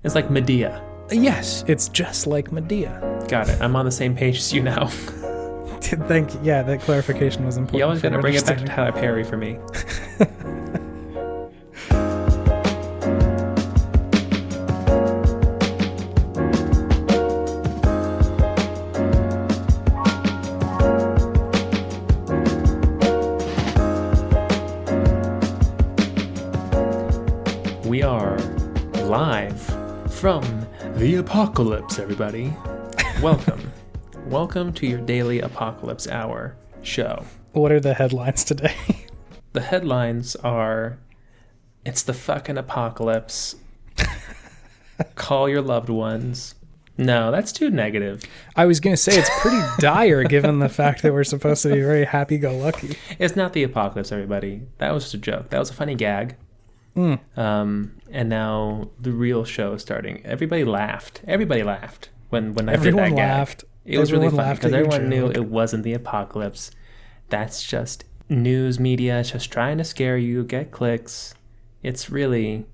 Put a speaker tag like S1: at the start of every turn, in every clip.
S1: It's like Medea.
S2: Yes, it's just like Medea.
S1: Got it. I'm on the same page as you now.
S2: Thank you. Yeah, that clarification was important.
S1: You always got to bring it back to Tyler Perry for me. We are live from the apocalypse, everybody. Welcome. Welcome to your daily Apocalypse Hour show.
S2: What are the headlines today?
S1: The headlines are, it's the fucking apocalypse. Call your loved ones. No, that's too negative.
S2: I was going to say it's pretty dire given the fact that we're supposed to be very happy-go-lucky.
S1: It's not the apocalypse, everybody. That was just a joke. That was a funny gag. And now the real show is starting. Everybody laughed. Everybody laughed when I did that
S2: laughed.
S1: Gag. It was really funny because everyone
S2: joke.
S1: knew it wasn't the apocalypse. That's just news media. It's just trying to scare you, get clicks. It's really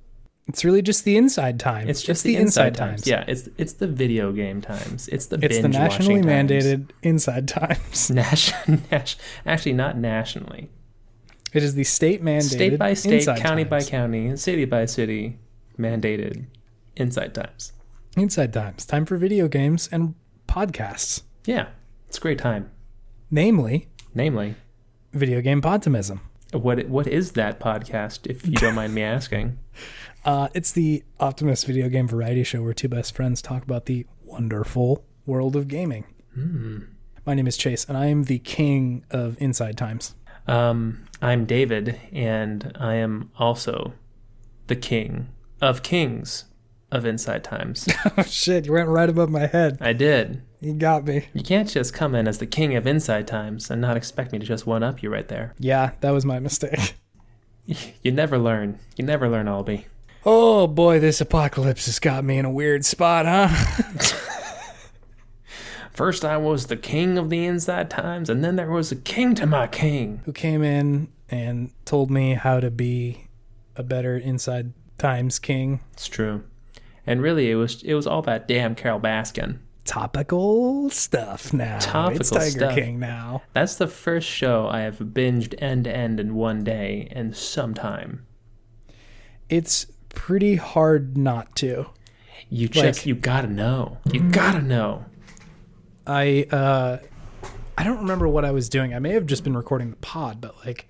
S2: just the inside time.
S1: It's just the inside times. Yeah, it's the video game times. It's the binge
S2: the nationally
S1: watching
S2: mandated
S1: times.
S2: inside times.
S1: Actually, not nationally.
S2: It is the state mandated,
S1: state by state, county
S2: times.
S1: by county, city by city, mandated inside times.
S2: Inside times. Time for video games and podcasts.
S1: Yeah, it's a great time.
S2: Namely, video game Podtimism.
S1: What is that podcast, if you don't mind me asking?
S2: It's the Optimist video game variety show where two best friends talk about the wonderful world of gaming. My name is Chase, and I am the king of inside times.
S1: I'm David, and I am also the king of kings of inside times.
S2: Oh shit, you went right above my head.
S1: I did.
S2: You got me.
S1: You can't just come in as the king of inside times and not expect me to just one-up you right there.
S2: Yeah, that was my mistake.
S1: You never learn. You never learn, Albie.
S2: Oh boy, this apocalypse has got me in a weird spot, huh?
S1: First I was the king of the inside times, and then there was a king to my king.
S2: Who came in and told me how to be a better inside times king.
S1: It's true. And really, it was all that damn Carol Baskin.
S2: Topical stuff now. It's Tiger King now.
S1: That's the first show I have binged end to end in one day in some time.
S2: It's pretty hard not to.
S1: You gotta know. You gotta know.
S2: I don't remember what I was doing. I may have just been recording the pod, but like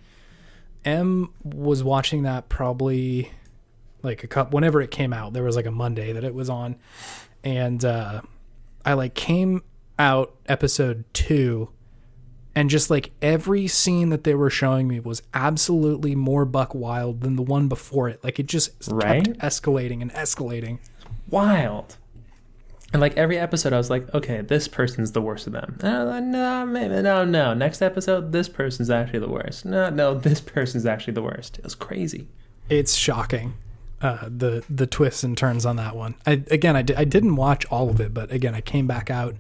S2: M was watching that probably like whenever it came out. There was like a Monday that it was on, and I like came out episode 2, and just like every scene that they were showing me was absolutely more buck wild than the one before it. Like it just kept escalating and escalating.
S1: Wild. And like every episode, I was like, okay, this person's the worst of them. No. Next episode, this person's actually the worst. No, this person's actually the worst. It was crazy.
S2: It's shocking, the twists and turns on that one. I didn't watch all of it, but again, I came back out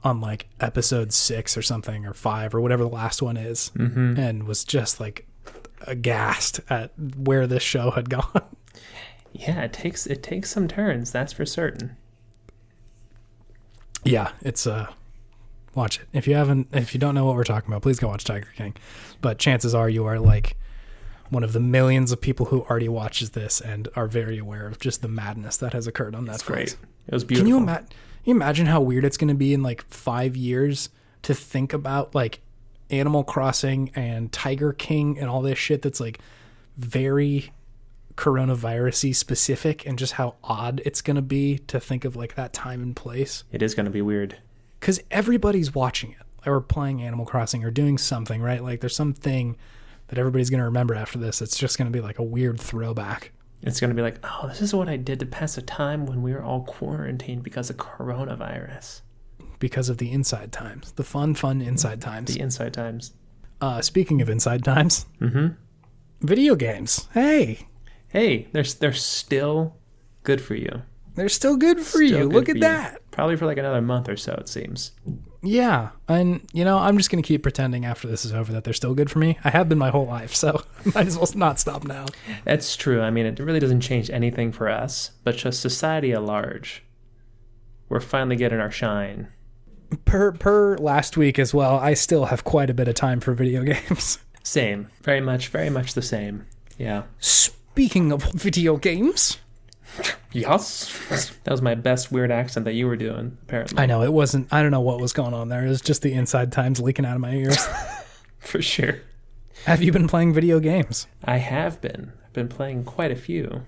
S2: on like episode 6 or something, or 5 or whatever the last one is, and was just like aghast at where this show had gone.
S1: Yeah, it takes some turns, that's for certain.
S2: Yeah, it's watch it. If you don't know what we're talking about, please go watch Tiger King. But chances are you are like one of the millions of people who already watches this and are very aware of just the madness that has occurred on Netflix.
S1: That's great. It was beautiful.
S2: Can you imagine how weird it's going to be in like 5 years to think about like Animal Crossing and Tiger King and all this shit that's like very coronavirus-y specific, and just how odd it's going to be to think of like that time and place.
S1: It is going to be weird.
S2: Because everybody's watching it or playing Animal Crossing or doing something, right? Like there's something that everybody's going to remember after this. It's just going to be like a weird throwback.
S1: It's going to be like, oh, this is what I did to pass the time when we were all quarantined because of coronavirus.
S2: Because of the inside times. The fun inside times.
S1: The inside times.
S2: Speaking of inside times. Video games. Hey,
S1: they're still good for you.
S2: They're still good for you. Look at that.
S1: Probably for like another month or so, it seems.
S2: Yeah, and I'm just gonna keep pretending after this is over that they're still good for me. I have been my whole life, so might as well not stop now.
S1: That's true. I mean, it really doesn't change anything for us, but just society at large. We're finally getting our shine.
S2: Per last week as well, I still have quite a bit of time for video games.
S1: Same. Very much the same. Yeah.
S2: Speaking of video games.
S1: Yes. That was my best weird accent that you were doing, apparently.
S2: I know, it wasn't, I don't know what was going on there. It was just the inside times leaking out of my ears.
S1: For sure.
S2: Have you been playing video games?
S1: I have been. I've been playing quite a few.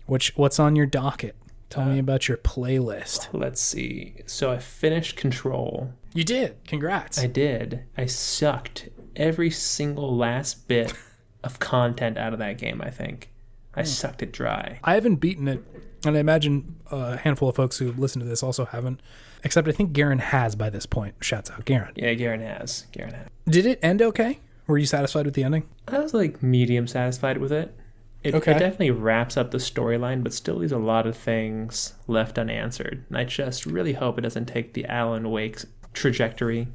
S2: What's on your docket? Tell me about your playlist.
S1: Let's see. So I finished Control.
S2: You did. Congrats.
S1: I did. I sucked every single last bit of content out of that game, I think. I sucked it dry.
S2: I haven't beaten it, and I imagine a handful of folks who listen to this also haven't, except I think Garen has by this point. Shouts out, Garen.
S1: Yeah, Garen has.
S2: Did it end okay? Were you satisfied with the ending?
S1: I was medium satisfied with it. It definitely wraps up the storyline, but still leaves a lot of things left unanswered. And I just really hope it doesn't take the Alan Wake's trajectory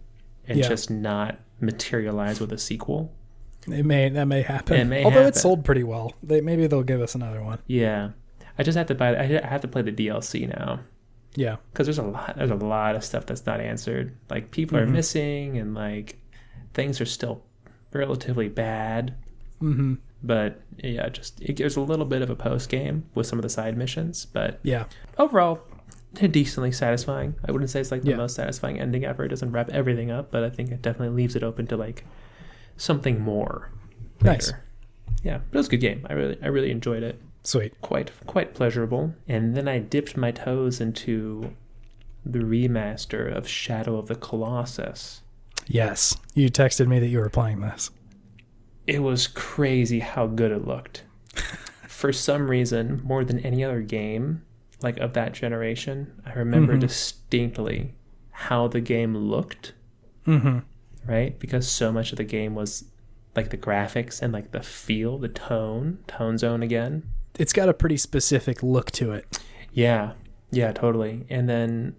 S1: and just not materialize with a sequel.
S2: That may happen.
S1: Although
S2: it sold pretty well. Maybe they'll give us another one.
S1: Yeah. I just have to buy. I have to play the DLC now.
S2: Yeah.
S1: Because there's a lot of stuff that's not answered. People are missing, and things are still relatively bad.
S2: Mm-hmm.
S1: But yeah, it gives a little bit of a post game with some of the side missions. But
S2: yeah,
S1: overall, decently satisfying. I wouldn't say it's the most satisfying ending ever. It doesn't wrap everything up, but I think it definitely leaves it open to something more.
S2: Nice.
S1: Yeah, but it was a good game. I really enjoyed it.
S2: Sweet.
S1: Quite pleasurable. And then I dipped my toes into the remaster of Shadow of the Colossus.
S2: Yes, you texted me that you were playing this.
S1: It was crazy how good it looked. For some reason, more than any other game of that generation, I remember distinctly how the game looked.
S2: Mm-hmm.
S1: Right? Because so much of the game was the graphics and the feel, the tone zone again.
S2: It's got a pretty specific look to it.
S1: Yeah, totally. And then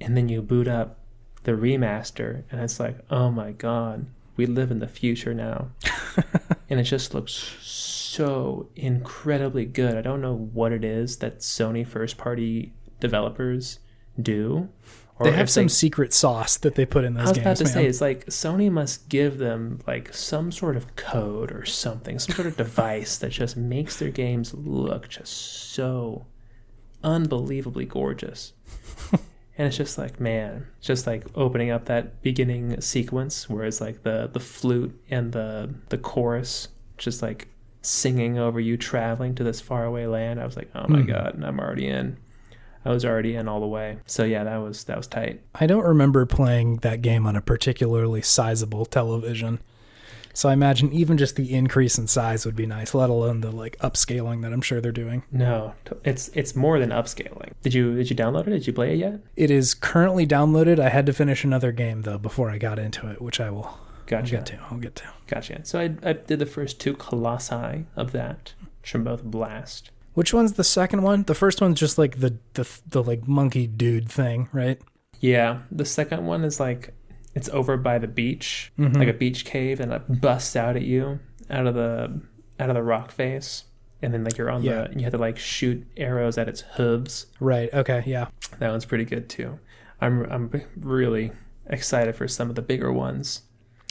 S1: you boot up the remaster, and it's oh my god, we live in the future now. And it just looks so incredibly good. I don't know what it is that Sony first-party developers do.
S2: They have some secret sauce that they put in those games.
S1: I was about to say, it's Sony must give them some sort of code or something, some sort of device that just makes their games look just so unbelievably gorgeous. And it's just man, just opening up that beginning sequence where it's the flute and the chorus just singing over you traveling to this faraway land. I was oh my god, I'm already in. I was already in all the way. So yeah, that was tight.
S2: I don't remember playing that game on a particularly sizable television. So I imagine even just the increase in size would be nice, let alone the upscaling that I'm sure they're doing.
S1: No, it's more than upscaling. Did you download it? Did you play it yet?
S2: It is currently downloaded. I had to finish another game though before I got into it, which I'll get to.
S1: Gotcha. So I did the first two Colossi of that, which are both blast.
S2: Which one's the second one? The first one's just the monkey dude thing, right?
S1: Yeah. The second one is it's over by the beach, like a beach cave, and it busts out at you out of the rock face, and then you're on you have to shoot arrows at its hooves.
S2: Right. Okay. Yeah.
S1: That one's pretty good too. I'm really excited for some of the bigger ones.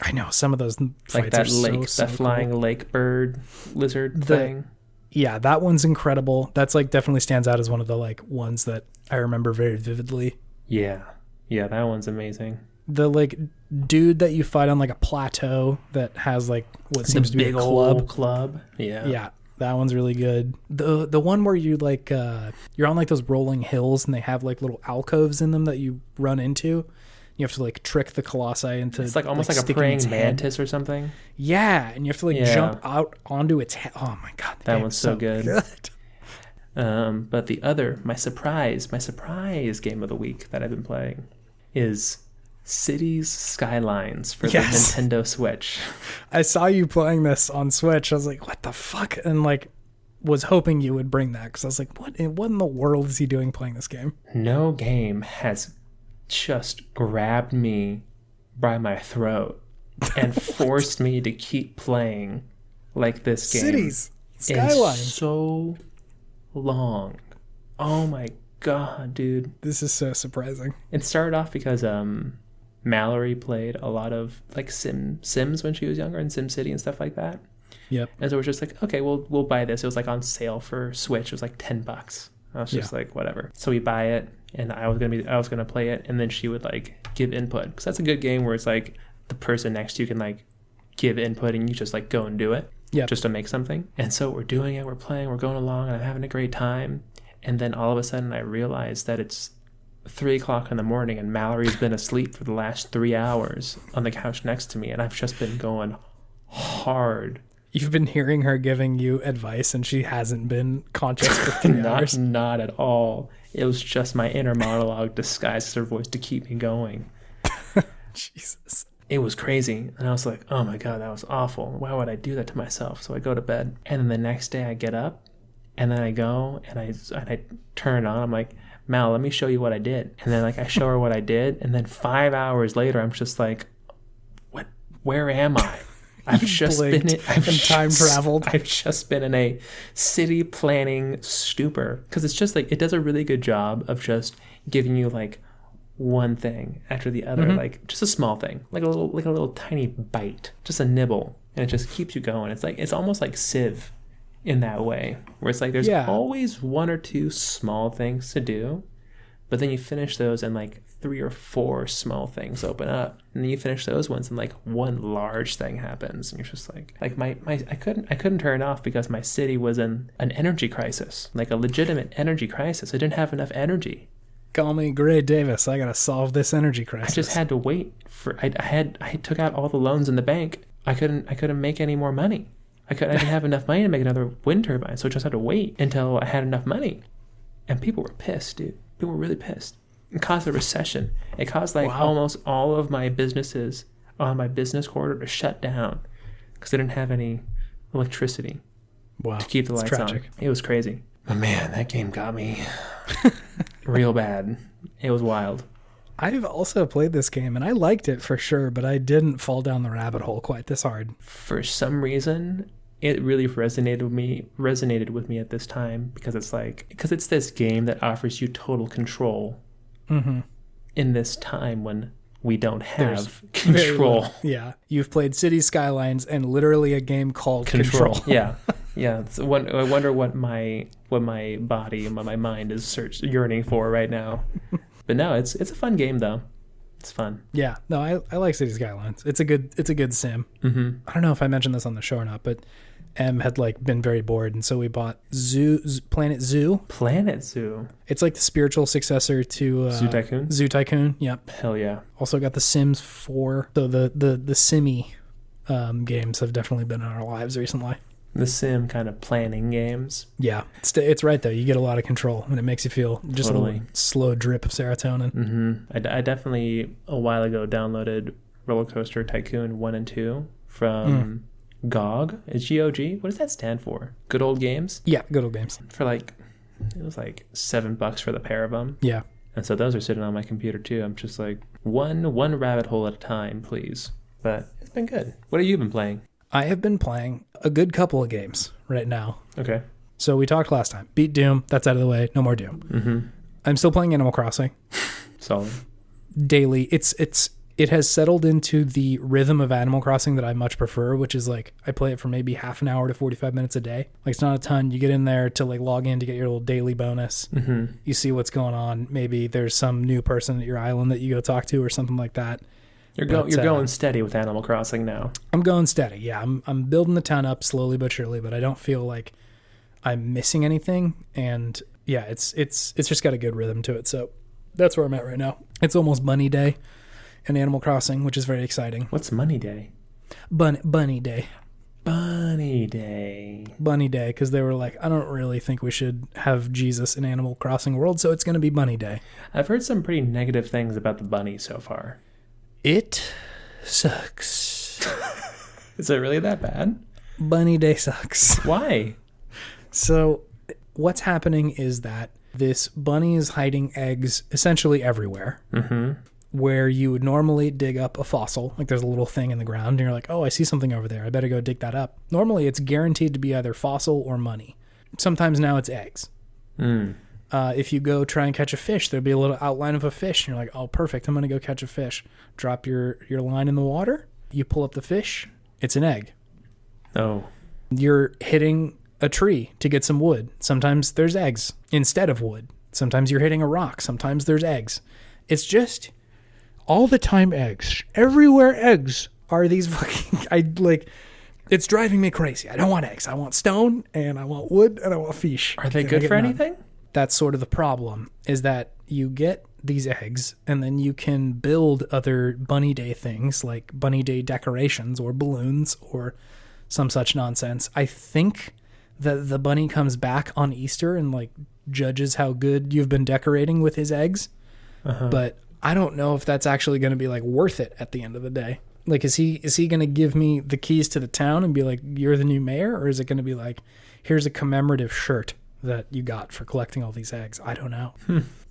S2: I know some of those fights
S1: that
S2: are
S1: lake,
S2: so
S1: that flying
S2: cool.
S1: lake bird lizard thing.
S2: Yeah, that one's incredible. That's definitely stands out as one of the ones that I remember very vividly.
S1: Yeah, that one's amazing.
S2: The dude that you fight on a plateau that has what seems to be a
S1: club.
S2: Yeah, that one's really good. The one where you you're on those rolling hills and they have little alcoves in them that you run into. You have to trick the Colossi into
S1: it's almost like a praying mantis or something.
S2: Yeah, and you have to jump out onto its head. Oh my god,
S1: that one's so good. But my surprise game of the week that I've been playing is Cities Skylines for the Nintendo Switch.
S2: I saw you playing this on Switch. I was what the fuck? And was hoping you would bring that because I was what in the world is he doing playing this game?
S1: No game has just grabbed me by my throat and forced me to keep playing like this game.
S2: Cities, Skylines.
S1: So long. Oh my god, dude.
S2: This is so surprising.
S1: It started off because Mallory played a lot of like Sims when she was younger, and SimCity and stuff like that.
S2: Yep.
S1: And so we're just like, okay, we'll buy this. It was like on sale for Switch. It was like $10. I was just like, whatever. So we buy it, and I was gonna play it, and then she would like give input, because that's a good game where it's like the person next to you can like give input, and you just like go and do it, just to make something. And so we're doing it, we're playing, we're going along, and I'm having a great time. And then all of a sudden, I realized that it's 3 o'clock in the morning, and Mallory's been asleep for the last 3 hours on the couch next to me, and I've just been going hard.
S2: You've been hearing her giving you advice, and she hasn't been conscious for 3 hours?
S1: Not at all. It was just my inner monologue disguised as her voice to keep me going.
S2: Jesus.
S1: It was crazy. And I was like, oh my God, that was awful. Why would I do that to myself? So I go to bed. And then the next day I get up, and then I go and I turn it on. I'm like, Mal, let me show you what I did. And then like I show her what I did. And then 5 hours later, I'm just like, what? Where am I? I've just traveled. I've just been in a city planning stupor, because it's just like, it does a really good job of just giving you like one thing after the other, like just a small thing, like a little tiny bite, just a nibble, and it just keeps you going. It's like, it's almost like Civ in that way, where it's like there's always 1 or 2 small things to do, but then you finish those and like 3 or 4 small things open up, and then you finish those ones and like one large thing happens, and you're just like I couldn't turn it off, because my city was in an energy crisis, like a legitimate energy crisis. I didn't have enough energy.
S2: Call me Gray Davis. I gotta solve this energy crisis.
S1: I just had to wait for. I took out all the loans in the bank. I couldn't make any more money. I didn't have enough money to make another wind turbine, so I just had to wait until I had enough money. And people were pissed, dude. People were really pissed. It caused a recession. It caused like almost all of my businesses on my business corridor to shut down, because they didn't have any electricity to keep the lights on. It was crazy. But man, that game got me real bad. It was wild.
S2: I've also played this game, and I liked it for sure, but I didn't fall down the rabbit hole quite this hard.
S1: For some reason, it really resonated with me at this time, because it's this game that offers you total control in this time when we don't have control.
S2: Yeah, you've played City Skylines and literally a game called Control.
S1: Yeah. I wonder what my body and what my mind is yearning for right now. But no, it's a fun game though. It's fun. Yeah, no,
S2: I like City Skylines. It's a good sim. I don't know if I mentioned this on the show or not, but M had like been very bored, and so we bought Planet Zoo.
S1: Planet Zoo.
S2: It's like the spiritual successor to
S1: Zoo Tycoon.
S2: Zoo Tycoon. Yep.
S1: Hell yeah. Also
S2: got the Sims 4. So the Simmy games have definitely been in our lives recently.
S1: The sim kind of planning games.
S2: Yeah, it's right though. You get a lot of control, and it makes you feel just a little slow drip of serotonin.
S1: I definitely a while ago downloaded Roller Coaster Tycoon 1 and 2 from GOG. Is GOG? What does that stand for? Good Old Games?
S2: Yeah, Good Old Games.
S1: For like, it was like $7 for the pair of them.
S2: Yeah.
S1: And so those are sitting on my computer too. I'm just like, one rabbit hole at a time, please. But it's been good. What have you been playing?
S2: I have been playing a good couple of games right now.
S1: Okay.
S2: So we talked last time. Beat Doom. That's out of the way. No more Doom. I'm still playing Animal Crossing.
S1: Solid.
S2: Daily. It has settled into the rhythm of Animal Crossing that I much prefer, which is like I play it for maybe half an hour to 45 minutes a day. Like it's not a ton. You get in there to like log in to get your little daily bonus. You see what's going on. Maybe there's some new person at your island that you go talk to or something like that.
S1: You're going steady with Animal Crossing now.
S2: I'm going steady. Yeah, I'm building the town up slowly but surely, but I don't feel like I'm missing anything. And yeah, it's just got a good rhythm to it. So that's where I'm at right now. It's almost Bunny Day in Animal Crossing, which is very exciting.
S1: What's Money Day?
S2: Bunny Day.
S1: Bunny Day.
S2: Bunny Day, because they were like, I don't really think we should have Jesus in Animal Crossing World, so it's going to be Bunny Day.
S1: I've heard some pretty negative things about the bunny so far.
S2: It sucks.
S1: Is it really that bad?
S2: Bunny Day sucks.
S1: Why?
S2: So what's happening is that This bunny is hiding eggs essentially everywhere.
S1: Mm-hmm.
S2: Where you would normally dig up a fossil, like there's a little thing in the ground, and you're like, oh, I see something over there. I better go dig that up. Normally, it's guaranteed to be either fossil or money. Sometimes now it's eggs. If you go try and catch a fish, there'll be a little outline of a fish, and you're like, oh, perfect. I'm going to go catch a fish. Drop your line in the water. You pull up the fish. It's an egg.
S1: Oh.
S2: You're hitting a tree to get some wood. Sometimes there's eggs instead of wood. Sometimes you're hitting a rock. Sometimes there's eggs. It's just all the time eggs. Everywhere eggs are these fucking... It's driving me crazy. I don't want eggs. I want stone, and I want wood, and I want fish.
S1: Are they good for anything?
S2: That's sort of the problem, is that you get these eggs, and then you can build other Bunny Day things, like Bunny Day decorations or balloons or some such nonsense. I think that the bunny comes back on Easter and like judges how good you've been decorating with his eggs. But I don't know if that's actually going to be like worth it at the end of the day. Like, is he going to give me the keys to the town and be like, you're the new mayor? Or is it going to be like, here's a commemorative shirt that you got for collecting all these eggs? I don't know.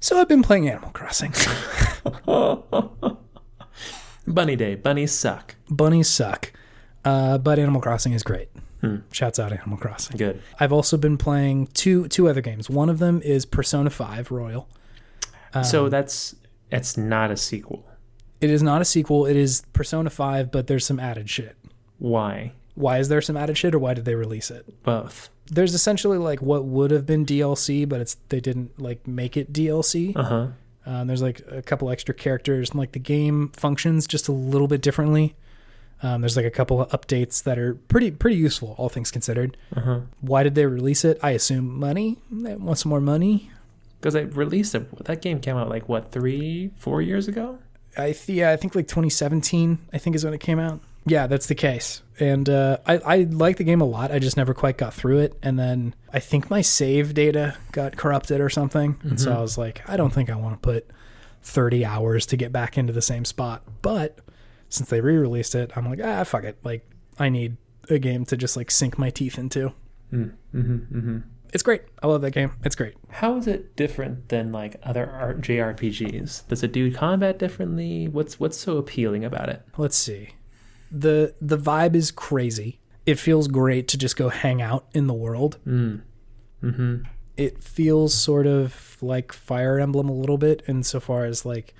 S2: So I've been playing Animal Crossing.
S1: Bunny Day. Bunnies suck.
S2: Bunnies suck. But Animal Crossing is great. Shouts out Animal Crossing.
S1: Good.
S2: I've also been playing two other games. One of them is Persona 5 Royal.
S1: So it's not a sequel.
S2: It is not a sequel. It is Persona 5, but there's some added shit.
S1: Why?
S2: Why is there some added shit, or why did they release it?
S1: Both.
S2: There's essentially like what would have been DLC, but they didn't like make it DLC. There's like a couple extra characters, and like the game functions just a little bit differently. There's like a couple of updates that are pretty useful, all things considered. Why did they release it? I assume money. They want some more money.
S1: Because they released it. That game came out like what, 3-4 years ago?
S2: I think like 2017. I think is when it came out. Yeah, that's the case. And I like the game a lot. I just never quite got through it. And then I think my save data got corrupted or something. And so I was like, I don't think I want to put 30 hours to get back into the same spot. But since they re-released it, I'm like, fuck it. Like, I need a game to just like sink my teeth into. It's great. I love that game. It's great.
S1: How is it different than like other JRPGs? Does it do combat differently? What's so appealing about it?
S2: Let's see. The vibe is crazy. It feels great to just go hang out in the world. It feels sort of like Fire Emblem a little bit insofar as like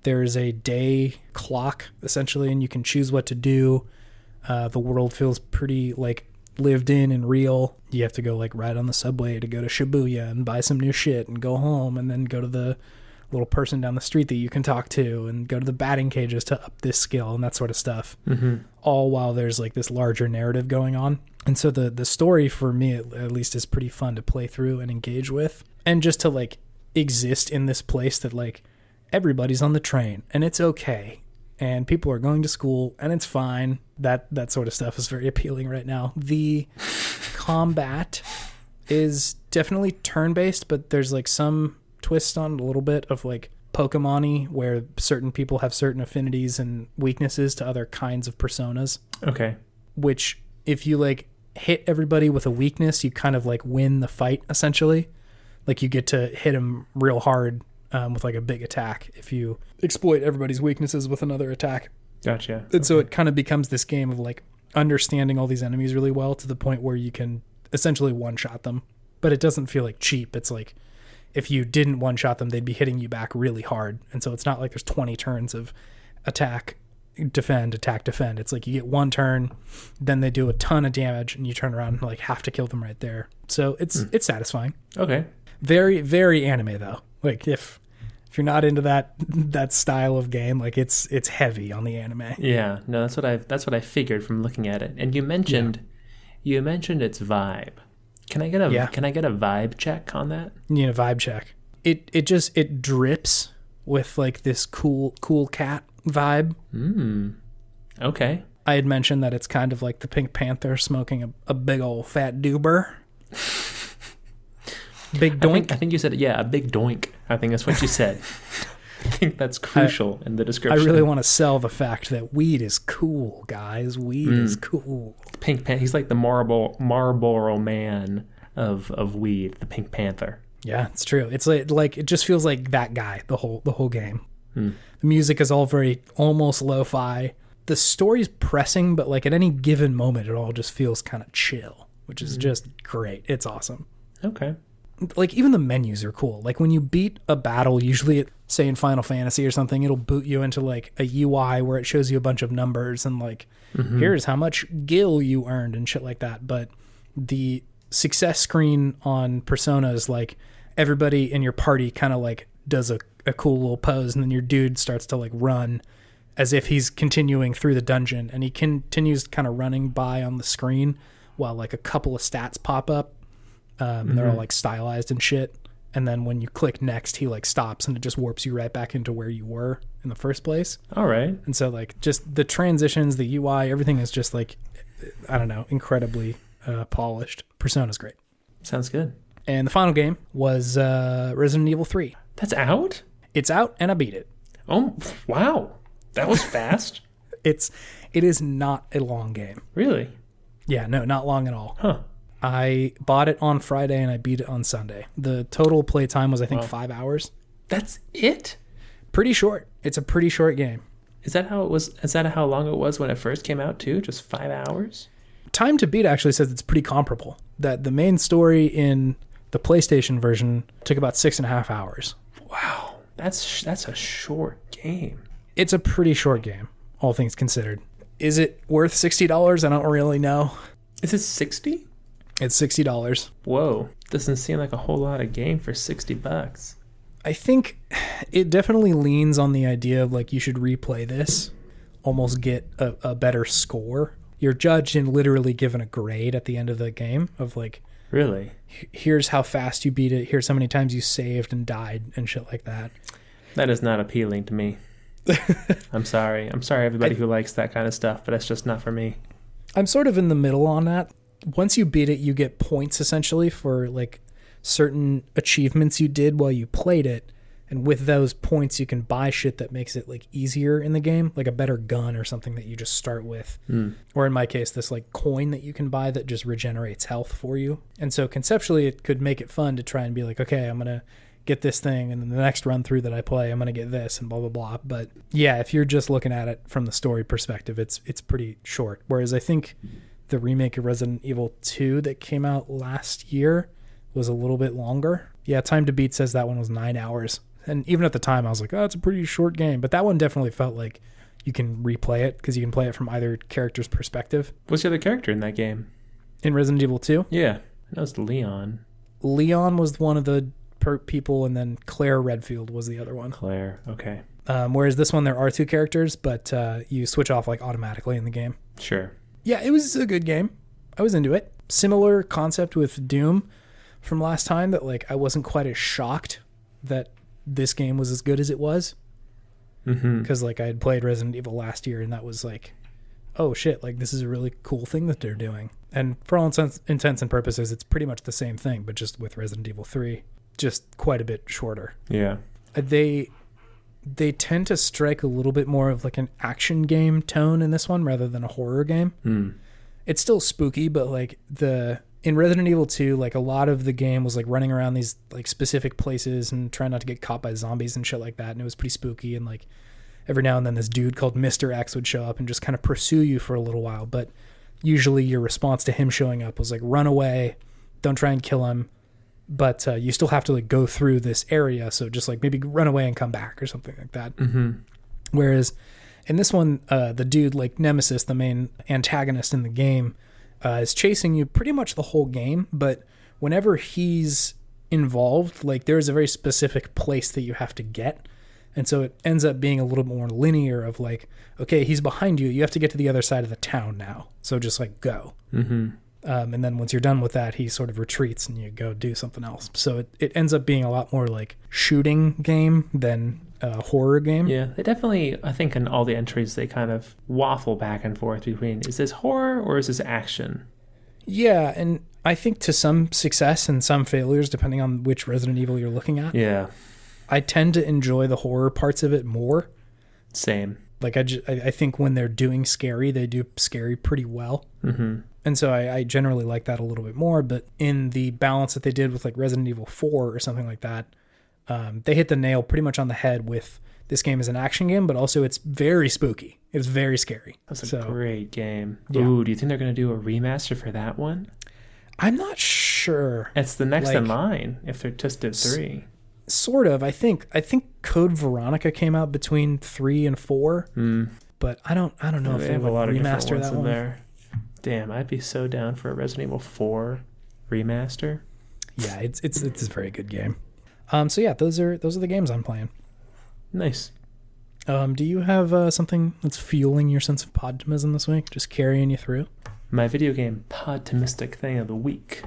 S2: there's a day clock essentially, and you can choose what to do. The world feels pretty like lived in and real. You have to go like ride on the subway to go to Shibuya and buy some new shit and go home, and then go to the little person down the street that you can talk to, and go to the batting cages to up this skill and that sort of stuff. All while there's like this larger narrative going on. And so the story for me at least is pretty fun to play through and engage with, and just to like exist in this place that like everybody's on the train and it's okay, and people are going to school and it's fine. That sort of stuff is very appealing right now. The combat is definitely turn-based, but there's like some twist on it a little bit of like Pokemon-y, where certain people have certain affinities and weaknesses to other kinds of personas. Okay. Which, if you like hit everybody with a weakness, you kind of like win the fight, essentially. Like you get to hit them real hard with like a big attack if you exploit everybody's weaknesses with another attack. Gotcha. And so it kind of becomes this game of like understanding all these enemies really well to the point where you can essentially one-shot them. But it doesn't feel like cheap. It's like if you didn't one-shot them, they'd be hitting you back really hard. And so it's not like there's 20 turns of attack, defend, attack, defend. It's like you get one turn, then they do a ton of damage, and you turn around and like have to kill them right there. So it's satisfying. Okay. Very, very anime though. Like if you're not into that style of game, like it's heavy on the anime. Yeah, no, that's what I figured from looking at it. And you mentioned its vibe. Can I get a vibe check on that? You need a vibe check. It drips with like this cool cat vibe. Okay. I had mentioned that it's kind of like the Pink Panther smoking a big old fat doober. Big doink. I think you said, a big doink. I think that's what you said. I think that's crucial in the description. I really want to sell the fact that weed is cool, guys. Weed is cool. Pink Panther. He's like the Marlboro man of weed, the Pink Panther. Yeah, it's true. It's like it just feels like that guy the whole game.
S1: Hmm.
S2: The music is all very almost lo-fi. The story's pressing, but like at any given moment, it all just feels kind of chill, which is just great. It's awesome.
S1: Okay.
S2: Like even the menus are cool. Like when you beat a battle, usually say in Final Fantasy or something, it'll boot you into like a UI where it shows you a bunch of numbers and like here's how much gil you earned and shit like that. But the success screen on Persona is like everybody in your party kind of like does a cool little pose, and then your dude starts to like run as if he's continuing through the dungeon, and he continues kind of running by on the screen while like a couple of stats pop up. And they're all like stylized and shit. And then when you click next, he like stops and it just warps you right back into where you were in the first place.
S1: All right.
S2: And so like just the transitions, the UI, everything is just like, I don't know, incredibly polished. Persona's great.
S1: Sounds good.
S2: And the final game was Resident Evil 3.
S1: That's out?
S2: It's out and I beat it.
S1: Oh, wow. That was fast.
S2: It is not a long game.
S1: Really?
S2: Yeah, no, not long at all.
S1: Huh.
S2: I bought it on Friday and I beat it on Sunday. The total play time was, I think, 5 hours.
S1: That's it?
S2: Pretty short. It's a pretty short game.
S1: Is that how it was? Is that how long it was when it first came out too? Just 5 hours?
S2: Time to Beat actually says it's pretty comparable. That the main story in the PlayStation version took about 6.5 hours.
S1: Wow. That's a short game.
S2: It's a pretty short game, all things considered. Is it worth $60? I don't really know.
S1: Is it 60?
S2: It's $60.
S1: Whoa. Doesn't seem like a whole lot of game for $60.
S2: I think it definitely leans on the idea of like you should replay this, almost get a better score. You're judged and literally given a grade at the end of the game of like,
S1: really?
S2: Here's how fast you beat it. Here's how many times you saved and died and shit like that.
S1: That is not appealing to me. I'm sorry. I'm sorry everybody who likes that kind of stuff, but that's just not for me.
S2: I'm sort of in the middle on that. Once you beat it, you get points essentially for like certain achievements you did while you played it. And with those points, you can buy shit that makes it like easier in the game, like a better gun or something that you just start with. Or in my case, this like coin that you can buy that just regenerates health for you. And so conceptually, it could make it fun to try and be like, okay, I'm going to get this thing. And then the next run through that I play, I'm going to get this and blah, blah, blah. But yeah, if you're just looking at it from the story perspective, it's pretty short. Whereas I think the remake of Resident Evil 2 that came out last year was a little bit longer. Yeah, Time to Beat says that one was 9 hours. And even at the time, I was like, oh, it's a pretty short game. But that one definitely felt like you can replay it because you can play it from either character's perspective.
S1: What's the other character in that game?
S2: In Resident Evil 2?
S1: Yeah, that was Leon.
S2: Leon was one of the people, and then Claire Redfield was the other one.
S1: Claire, okay.
S2: Whereas this one, there are two characters, but you switch off like automatically in the game.
S1: Sure.
S2: Yeah, it was a good game. I was into it. Similar concept with Doom from last time, that like I wasn't quite as shocked that this game was as good as it was. Because like I had played Resident Evil last year, and that was like, oh shit, like this is a really cool thing that they're doing. And for all intents and purposes, it's pretty much the same thing, but just with Resident Evil 3, just quite a bit shorter.
S1: Yeah.
S2: They tend to strike a little bit more of like an action game tone in this one rather than a horror game. It's still spooky, but like in Resident Evil 2, like a lot of the game was like running around these like specific places and trying not to get caught by zombies and shit like that. And it was pretty spooky. And like every now and then this dude called Mr. X would show up and just kind of pursue you for a little while. But usually your response to him showing up was like, run away, don't try and kill him. But you still have to like go through this area. So just like maybe run away and come back or something like that. Whereas in this one, the dude like Nemesis, the main antagonist in the game, is chasing you pretty much the whole game. But whenever he's involved, like there's a very specific place that you have to get. And so it ends up being a little more linear of like, okay, he's behind you. You have to get to the other side of the town now. So just like go. And then once you're done with that, he sort of retreats and you go do something else. So it ends up being a lot more like shooting game than a horror game.
S1: Yeah, they definitely, I think in all the entries, they kind of waffle back and forth between, is this horror or is this action?
S2: Yeah, and I think to some success and some failures, depending on which Resident Evil you're looking at.
S1: Yeah.
S2: I tend to enjoy the horror parts of it more.
S1: Same.
S2: Like I think when they're doing scary, they do scary pretty well.
S1: Mm-hmm.
S2: And so I generally like that a little bit more. But in the balance that they did with like Resident Evil 4 or something like that, they hit the nail pretty much on the head with this game is an action game, but also it's very spooky. It's very scary.
S1: That's a great game.
S2: Yeah.
S1: Ooh, do you think they're going to do a remaster for that one?
S2: I'm not sure.
S1: It's the next in line if they're just did 3.
S2: Sort of. I think Code Veronica came out between 3 and 4. But I don't know if they
S1: have a lot of
S2: remaster
S1: different ones
S2: that
S1: in
S2: one.
S1: there. Damn, I'd be so down for a Resident Evil 4 remaster.
S2: Yeah, it's a very good game. So yeah, those are the games I'm playing.
S1: Nice.
S2: Do you have something that's fueling your sense of podtimism this week? Just carrying you through?
S1: My video game Podtimistic thing of the week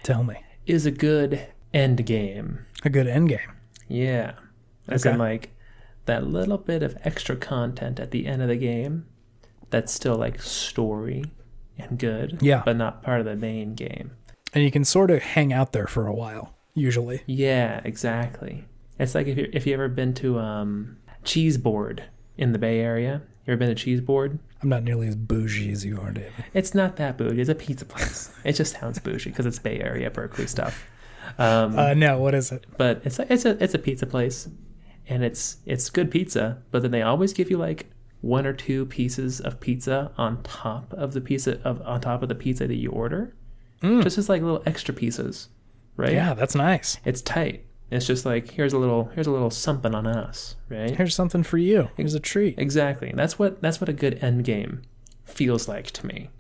S2: Tell me.
S1: is a good end game.
S2: A good end game.
S1: Yeah. As
S2: Okay.
S1: in, like, that little bit of extra content at the end of the game that's still, like, story and good,
S2: Yeah.
S1: but not part of the main game.
S2: And you can sort of hang out there for a while, usually.
S1: Yeah, exactly. It's like if you ever been to Cheese Board in the Bay Area. You ever been to Cheese Board?
S2: I'm not nearly as bougie as you are, David.
S1: It's not that bougie. It's a pizza place. It just sounds bougie because it's Bay Area, Berkeley stuff.
S2: No, what is it?
S1: But it's a pizza place, and it's good pizza. But then they always give you like 1 or 2 pieces of pizza on top of the pizza that you order, just as like little extra pieces, right?
S2: Yeah, that's nice.
S1: It's tight. It's just like here's a little something on us, right?
S2: Here's something for you. Here's a treat.
S1: Exactly. And that's what a good end game feels like to me.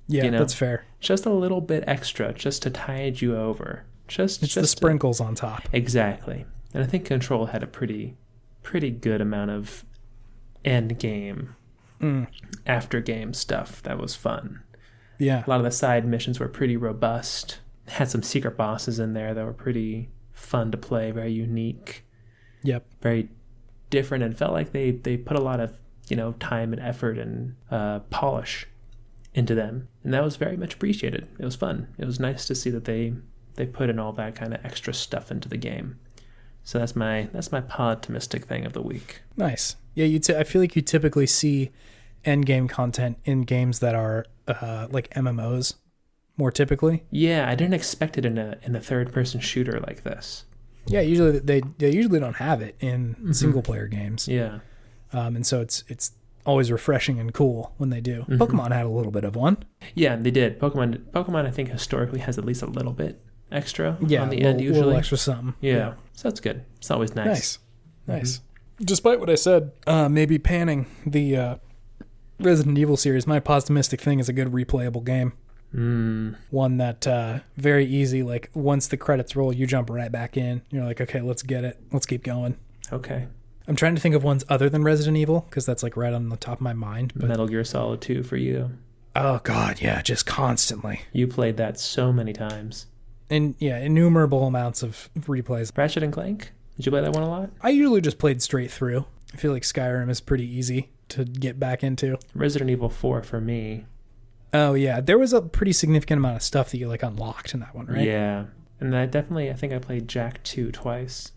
S2: Yeah,
S1: you know?
S2: that's fair.
S1: Just a little bit extra, just to tide you over. It's just
S2: the sprinkles on top.
S1: Exactly. And I think Control had a pretty good amount of end game, after game stuff that was fun.
S2: Yeah.
S1: A lot of the side missions were pretty robust. Had some secret bosses in there that were pretty fun to play, very unique.
S2: Yep.
S1: Very different, and felt like they put a lot of time and effort and polish into them, and that was very much appreciated. It was fun. It was nice to see that they put in all that kind of extra stuff into the game. So that's my podtimistic thing of the week.
S2: Nice. Yeah, I feel like you typically see end game content in games that are like MMOs more typically.
S1: Yeah, I didn't expect it in a third person shooter like this.
S2: Yeah, usually they usually don't have it in single player games.
S1: Yeah.
S2: And so it's always refreshing and cool when they do. Pokemon had a little bit of one.
S1: Yeah, they did. Pokemon I think historically has at least a little bit extra on the end usually.
S2: A little extra something.
S1: Yeah. So that's good. It's always nice.
S2: Nice. Despite what I said, maybe panning the Resident Evil series, my pessimistic thing is a good replayable game. One that very easy, like once the credits roll, you jump right back in. You're like, okay, let's get it. Let's keep going.
S1: Okay.
S2: I'm trying to think of ones other than Resident Evil, because that's like right on the top of my mind. But
S1: Metal Gear Solid 2 for you.
S2: Oh, God, yeah, just constantly.
S1: You played that so many times.
S2: And yeah, innumerable amounts of replays.
S1: Ratchet and Clank? Did you play that one a lot?
S2: I usually just played straight through. I feel like Skyrim is pretty easy to get back into.
S1: Resident Evil 4 for me.
S2: Oh, yeah. There was a pretty significant amount of stuff that you like unlocked in that one, right?
S1: Yeah. And I think I played Jack 2 twice.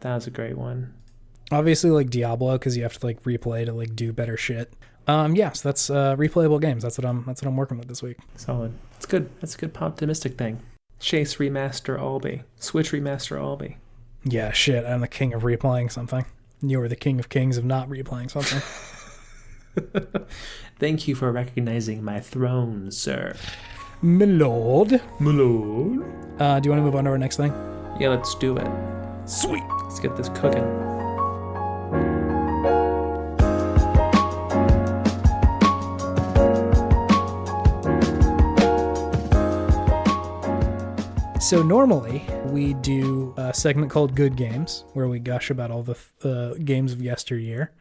S1: That was a great one.
S2: Obviously, like Diablo, because you have to like replay to like do better shit. Yeah, so that's replayable games. That's what I'm working with this week.
S1: Solid. It's good. That's a good optimistic thing. Chase remaster Albi. Switch remaster Albi.
S2: Yeah, shit. I'm the king of replaying something. You are the king of kings of not replaying something.
S1: Thank you for recognizing my throne, sir.
S2: My lord.
S1: My lord.
S2: Do you want to move on to our next thing?
S1: Yeah, let's do it.
S2: Sweet.
S1: Let's get this cooking.
S2: So normally we do a segment called Good Games, where we gush about all the games of yesteryear.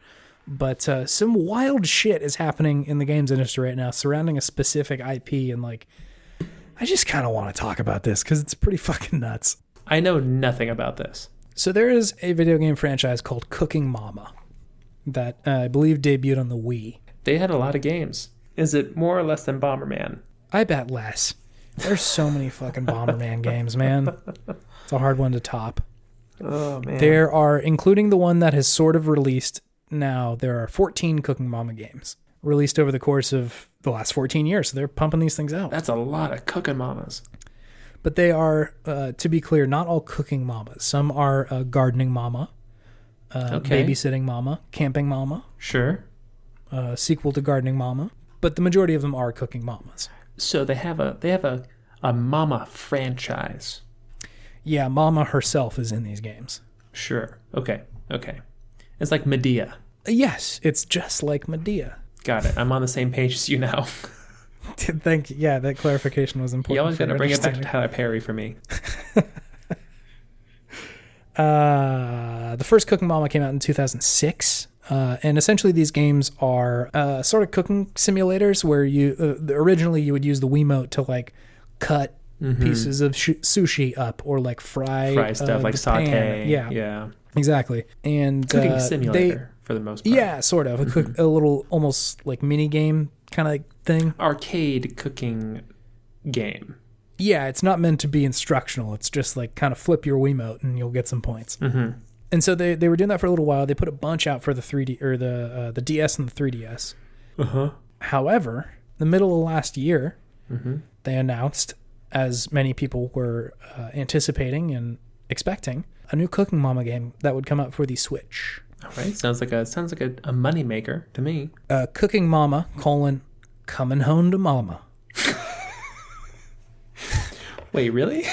S2: But some wild shit is happening in the games industry right now surrounding a specific IP, and like, I just kind of want to talk about this because it's pretty fucking nuts.
S1: I know nothing about this.
S2: So there is a video game franchise called Cooking Mama that I believe debuted on the Wii.
S1: They had a lot of games. Is it more or less than Bomberman?
S2: I bet less. There's so many fucking Bomberman games, man. It's a hard one to top.
S1: Oh, man.
S2: There are, including the one that has sort of released now there are 14 Cooking Mama games released over the course of the last 14 years. So they're pumping these things out.
S1: That's a lot of Cooking Mamas.
S2: But they are, to be clear, not all Cooking Mamas. Some are Gardening Mama, Babysitting Mama, Camping Mama.
S1: Sure.
S2: Sequel to Gardening Mama. But the majority of them are Cooking Mamas.
S1: So they have a Mama franchise.
S2: Yeah, Mama herself is in these games.
S1: Sure. Okay. It's like Medea.
S2: Yes, it's just like Medea.
S1: Got it. I'm on the same page as you now.
S2: Yeah, that clarification was important.
S1: You always got to bring it back to Tyler Perry for me.
S2: The first Cooking Mama came out in 2006. And essentially these games are sort of cooking simulators where you originally you would use the Wiimote to like cut pieces of sushi up or like fry
S1: stuff like saute.
S2: Pan. Yeah, exactly. And
S1: cooking simulator for the most part.
S2: Yeah, sort of a little almost like mini game kind of thing.
S1: Arcade cooking game.
S2: Yeah, it's not meant to be instructional. It's just like kind of flip your Wiimote and you'll get some points. Mm-hmm. And so they were doing that for a little while. They put a bunch out for the 3D or the DS and the 3DS. Uh-huh. However, the middle of last year, they announced, as many people were anticipating and expecting, a new Cooking Mama game that would come out for the Switch.
S1: All right, sounds like a moneymaker to me.
S2: Cooking Mama: Coming Home to Mama.
S1: Wait, really?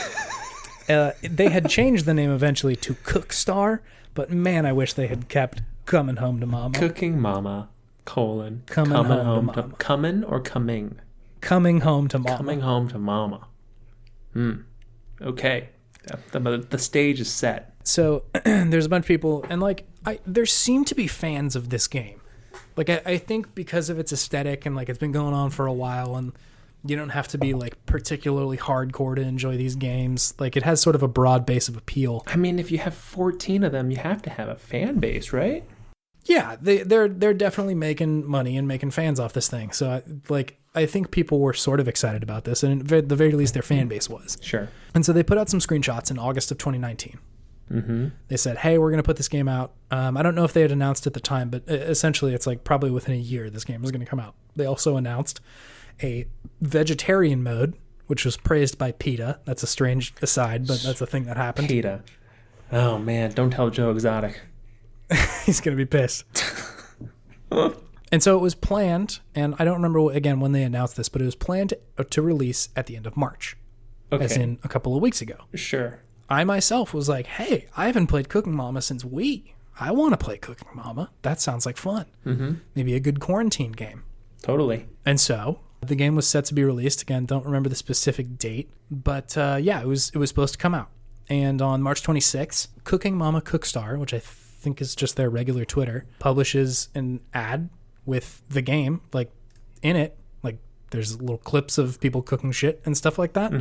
S2: They had changed the name eventually to Cookstar, but man, I wish they had kept Coming Home to Mama.
S1: Cooking Mama: Coming home to Mama. Coming or coming?
S2: Coming Home to Mama.
S1: Coming Home to Mama. Okay. The stage is set.
S2: So there's a bunch of people, and like there seem to be fans of this game. Like I think because of its aesthetic and like it's been going on for a while, and you don't have to be like particularly hardcore to enjoy these games. Like it has sort of a broad base of appeal.
S1: I mean, if you have 14 of them, you have to have a fan base, right?
S2: Yeah, they're definitely making money and making fans off this thing. So I think people were sort of excited about this, and at the very least, their fan base was.
S1: Sure.
S2: And so they put out some screenshots in August of 2019. Mm-hmm. They said, "Hey, we're going to put this game out." I don't know if they had announced at the time, but essentially, it's like probably within a year this game was going to come out. They also announced a vegetarian mode, which was praised by PETA. That's a strange aside, but that's a thing that happened.
S1: PETA. Oh man, don't tell Joe Exotic.
S2: He's going to be pissed. And so it was planned, and I don't remember, again, when they announced this, but it was planned to release at the end of March, as in a couple of weeks ago.
S1: Sure.
S2: I myself was like, hey, I haven't played Cooking Mama since Wii. I want to play Cooking Mama. That sounds like fun. Mm-hmm. Maybe a good quarantine game.
S1: Totally.
S2: And so the game was set to be released. Again, don't remember the specific date, but it was supposed to come out. And on March 26th, Cooking Mama Cookstar, which I think is just their regular Twitter, publishes an ad with the game, like in it, like there's little clips of people cooking shit and stuff like that,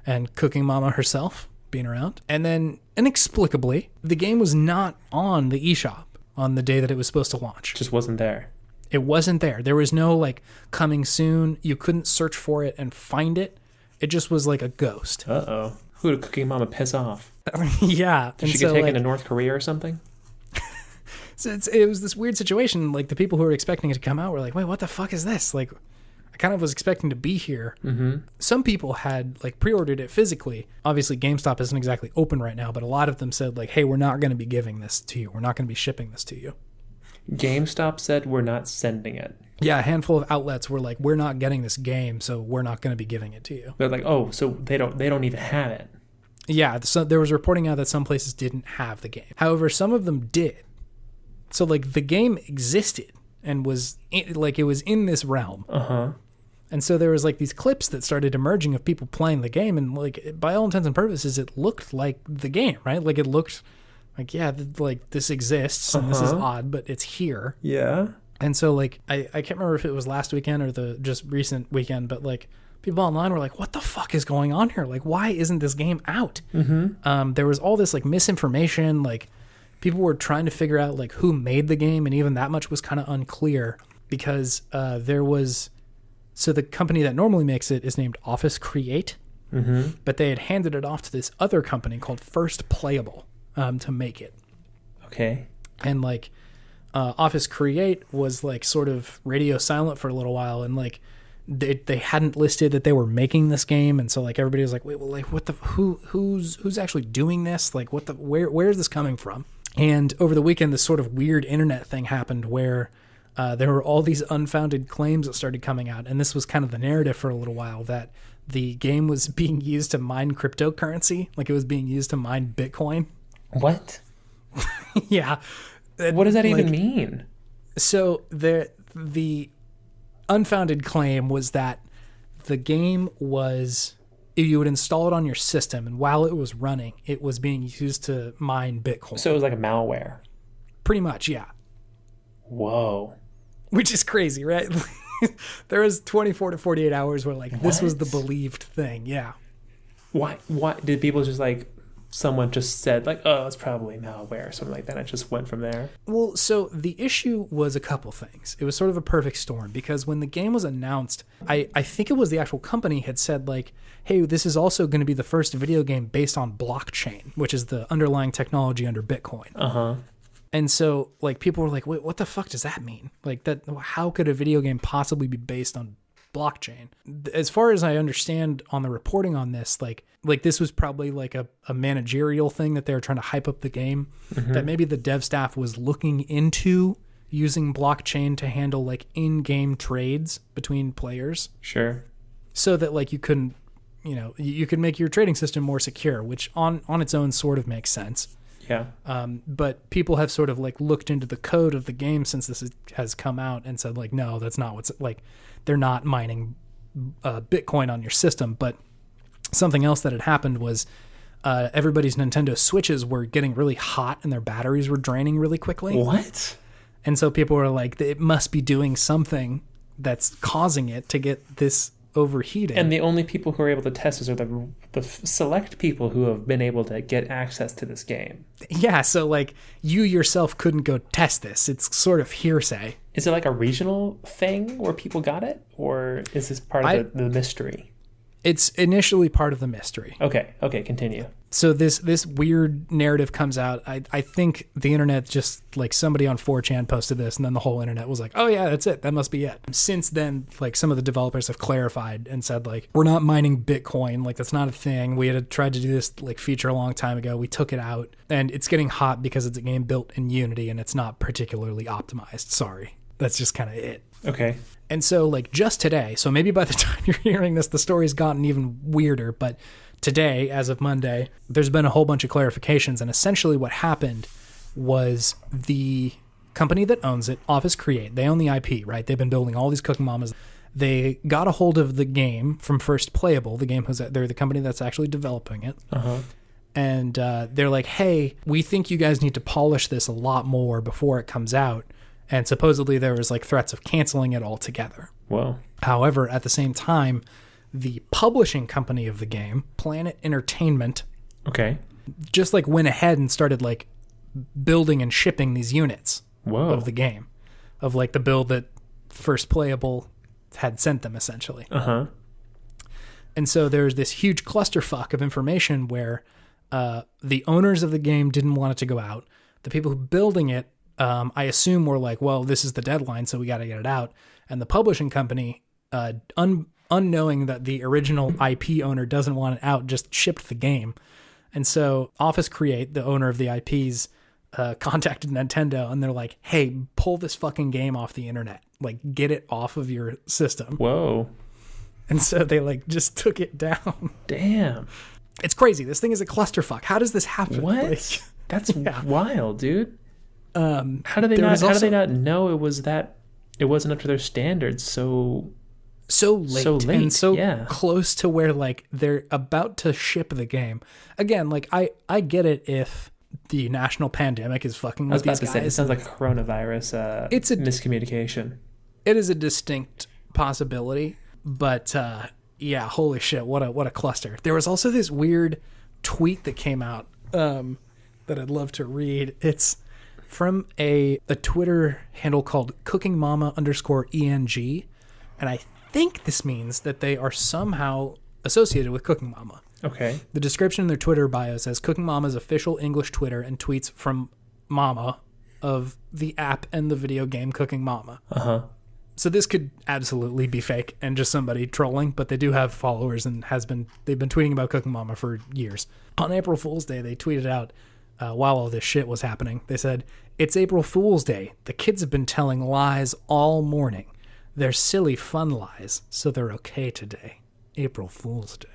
S2: and Cooking Mama herself being around. And then inexplicably, the game was not on the eShop on the day that it was supposed to launch.
S1: Just wasn't there.
S2: It wasn't there. There was no like coming soon. You couldn't search for it and find it. It just was like a ghost.
S1: Uh-oh. Who did Cooking Mama piss off?
S2: Yeah.
S1: Did she get taken to North Korea or something?
S2: So it was this weird situation. Like the people who were expecting it to come out were like, wait, what the fuck is this? Like, I kind of was expecting to be here. Mm-hmm. Some people had like pre-ordered it physically. Obviously, GameStop isn't exactly open right now, but a lot of them said like, hey, we're not going to be giving this to you. We're not going to be shipping this to you.
S1: GameStop said we're not sending it.
S2: Yeah, a handful of outlets were like, we're not getting this game, so we're not going to be giving it to you.
S1: They're like, oh, so they don't even have it.
S2: Yeah, so there was reporting out that some places didn't have the game. However, some of them did. So like the game existed and was it was in this realm. Uh-huh. And so there was like these clips that started emerging of people playing the game, and like by all intents and purposes, it looked like the game, right? Like it looked like, yeah, like this exists and this is odd, but it's here.
S1: Yeah. And
S2: so like I can't remember if it was last weekend or the just recent weekend, but like people online were like, what the fuck is going on here? Like, why isn't this game out? Mm-hmm. There was all this like misinformation, like people were trying to figure out like who made the game, and even that much was kind of unclear because so the company that normally makes it is named Office Create, but they had handed it off to this other company called First Playable to make it.
S1: Okay.
S2: And like Office Create was like sort of radio silent for a little while, and like they hadn't listed that they were making this game, and so like everybody was like, wait, well, like what the who's actually doing this? Like what the where is this coming from? And over the weekend, this sort of weird internet thing happened where there were all these unfounded claims that started coming out, and this was kind of the narrative for a little while, that the game was being used to mine cryptocurrency, like it was being used to mine Bitcoin.
S1: What?
S2: Yeah.
S1: What does that even mean?
S2: So the unfounded claim was that the game was, you would install it on your system, and while it was running, it was being used to mine Bitcoin.
S1: So it was like a malware.
S2: Pretty much, yeah.
S1: Whoa.
S2: Which is crazy, right? There was 24 to 48 hours where like this was the believed thing. Yeah.
S1: Why did people just like, someone just said like, oh, it's probably malware or something like that, and it just went from there?
S2: Well, so the issue was a couple things. It was sort of a perfect storm, because when the game was announced, I think it was the actual company had said like, hey, this is also going to be the first video game based on blockchain, which is the underlying technology under Bitcoin.
S1: Uh-huh.
S2: And so like people were like, wait, what the fuck does that mean? Like that, how could a video game possibly be based on blockchain? As far as I understand on the reporting on this, like this was probably like a managerial thing that they were trying to hype up the game, that maybe the dev staff was looking into using blockchain to handle like in-game trades between players.
S1: Sure.
S2: So that like you couldn't, you could make your trading system more secure, which on its own sort of makes sense.
S1: Yeah.
S2: But people have sort of like looked into the code of the game since this has come out and said like, no, that's not what's like, they're not mining Bitcoin on your system. But something else that had happened was everybody's Nintendo Switches were getting really hot and their batteries were draining really quickly.
S1: What?
S2: And so people were like, it must be doing something that's causing it to get this overheating.
S1: And the only people who are able to test this are the select people who have been able to get access to this game.
S2: Yeah, so like you yourself couldn't go test this. It's sort of hearsay.
S1: Is it like a regional thing where people got it? Or is this part of the mystery?
S2: It's initially part of the mystery.
S1: Okay, continue.
S2: So this weird narrative comes out. I think the internet just like somebody on 4chan posted this, and then the whole internet was like, oh yeah, that's it. That must be it. Since then, like some of the developers have clarified and said like, we're not mining Bitcoin. Like that's not a thing. We had tried to do this like feature a long time ago. We took it out, and it's getting hot because it's a game built in Unity and it's not particularly optimized. Sorry. That's just kind of it.
S1: Okay.
S2: And so like just today, so maybe by the time you're hearing this, the story's gotten even weirder, but today, as of Monday, there's been a whole bunch of clarifications, and essentially what happened was the company that owns it, Office Create, they own the IP, right? They've been building all these Cooking Mamas. They got a hold of the game from First Playable. The game they're the company that's actually developing it.
S1: Uh-huh.
S2: And they're like, hey, we think you guys need to polish this a lot more before it comes out. And supposedly there was like threats of canceling it altogether.
S1: Whoa.
S2: However, at the same time, the publishing company of the game, Planet Entertainment,
S1: okay,
S2: just like went ahead and started like building and shipping these units of the game, of like the build that First Playable had sent them essentially.
S1: Uh-huh.
S2: And so there's this huge clusterfuck of information where the owners of the game didn't want it to go out. The people who building it, I assume, were like, well, this is the deadline, so we got to get it out. And the publishing company, unknowing that the original IP owner doesn't want it out, just shipped the game. And so Office Create, the owner of the IPs, contacted Nintendo, and they're like, hey, pull this fucking game off the internet. Like, get it off of your system.
S1: Whoa.
S2: And so they like just took it down.
S1: Damn.
S2: It's crazy. This thing is a clusterfuck. How does this happen?
S1: What?
S2: Like,
S1: that's wild, dude. How did they not know it wasn't up to their standards so late
S2: and so close to where like they're about to ship the game. Again, like I get it if the national pandemic is fucking with these guys.
S1: Say, it sounds like a coronavirus it's a miscommunication.
S2: It is a distinct possibility, but yeah, holy shit, what a cluster. There was also this weird tweet that came out that I'd love to read. It's from a Twitter handle called cookingmama_ENG, and I think this means that they are somehow associated with Cooking Mama.
S1: Okay.
S2: The description in their Twitter bio says Cooking Mama's official English Twitter and tweets from Mama, of the app and the video game Cooking Mama.
S1: Uh-huh.
S2: So this could absolutely be fake and just somebody trolling, but they do have followers and they've been tweeting about Cooking Mama for years. On April Fool's Day, they tweeted out while all this shit was happening. They said, "It's April Fool's Day. The kids have been telling lies all morning. They're silly fun lies, so they're okay today. April Fool's Day."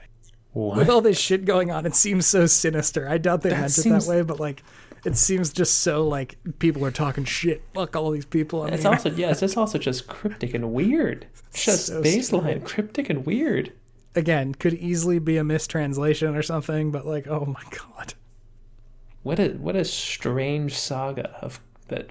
S1: What?
S2: With all this shit going on, it seems so sinister. I doubt they meant it that way, but like, it seems just so like people are talking shit. Fuck all these people.
S1: It's also it's also just cryptic and weird. Just so baseline cryptic and weird.
S2: Again, could easily be a mistranslation or something, but like, oh my god,
S1: what a strange saga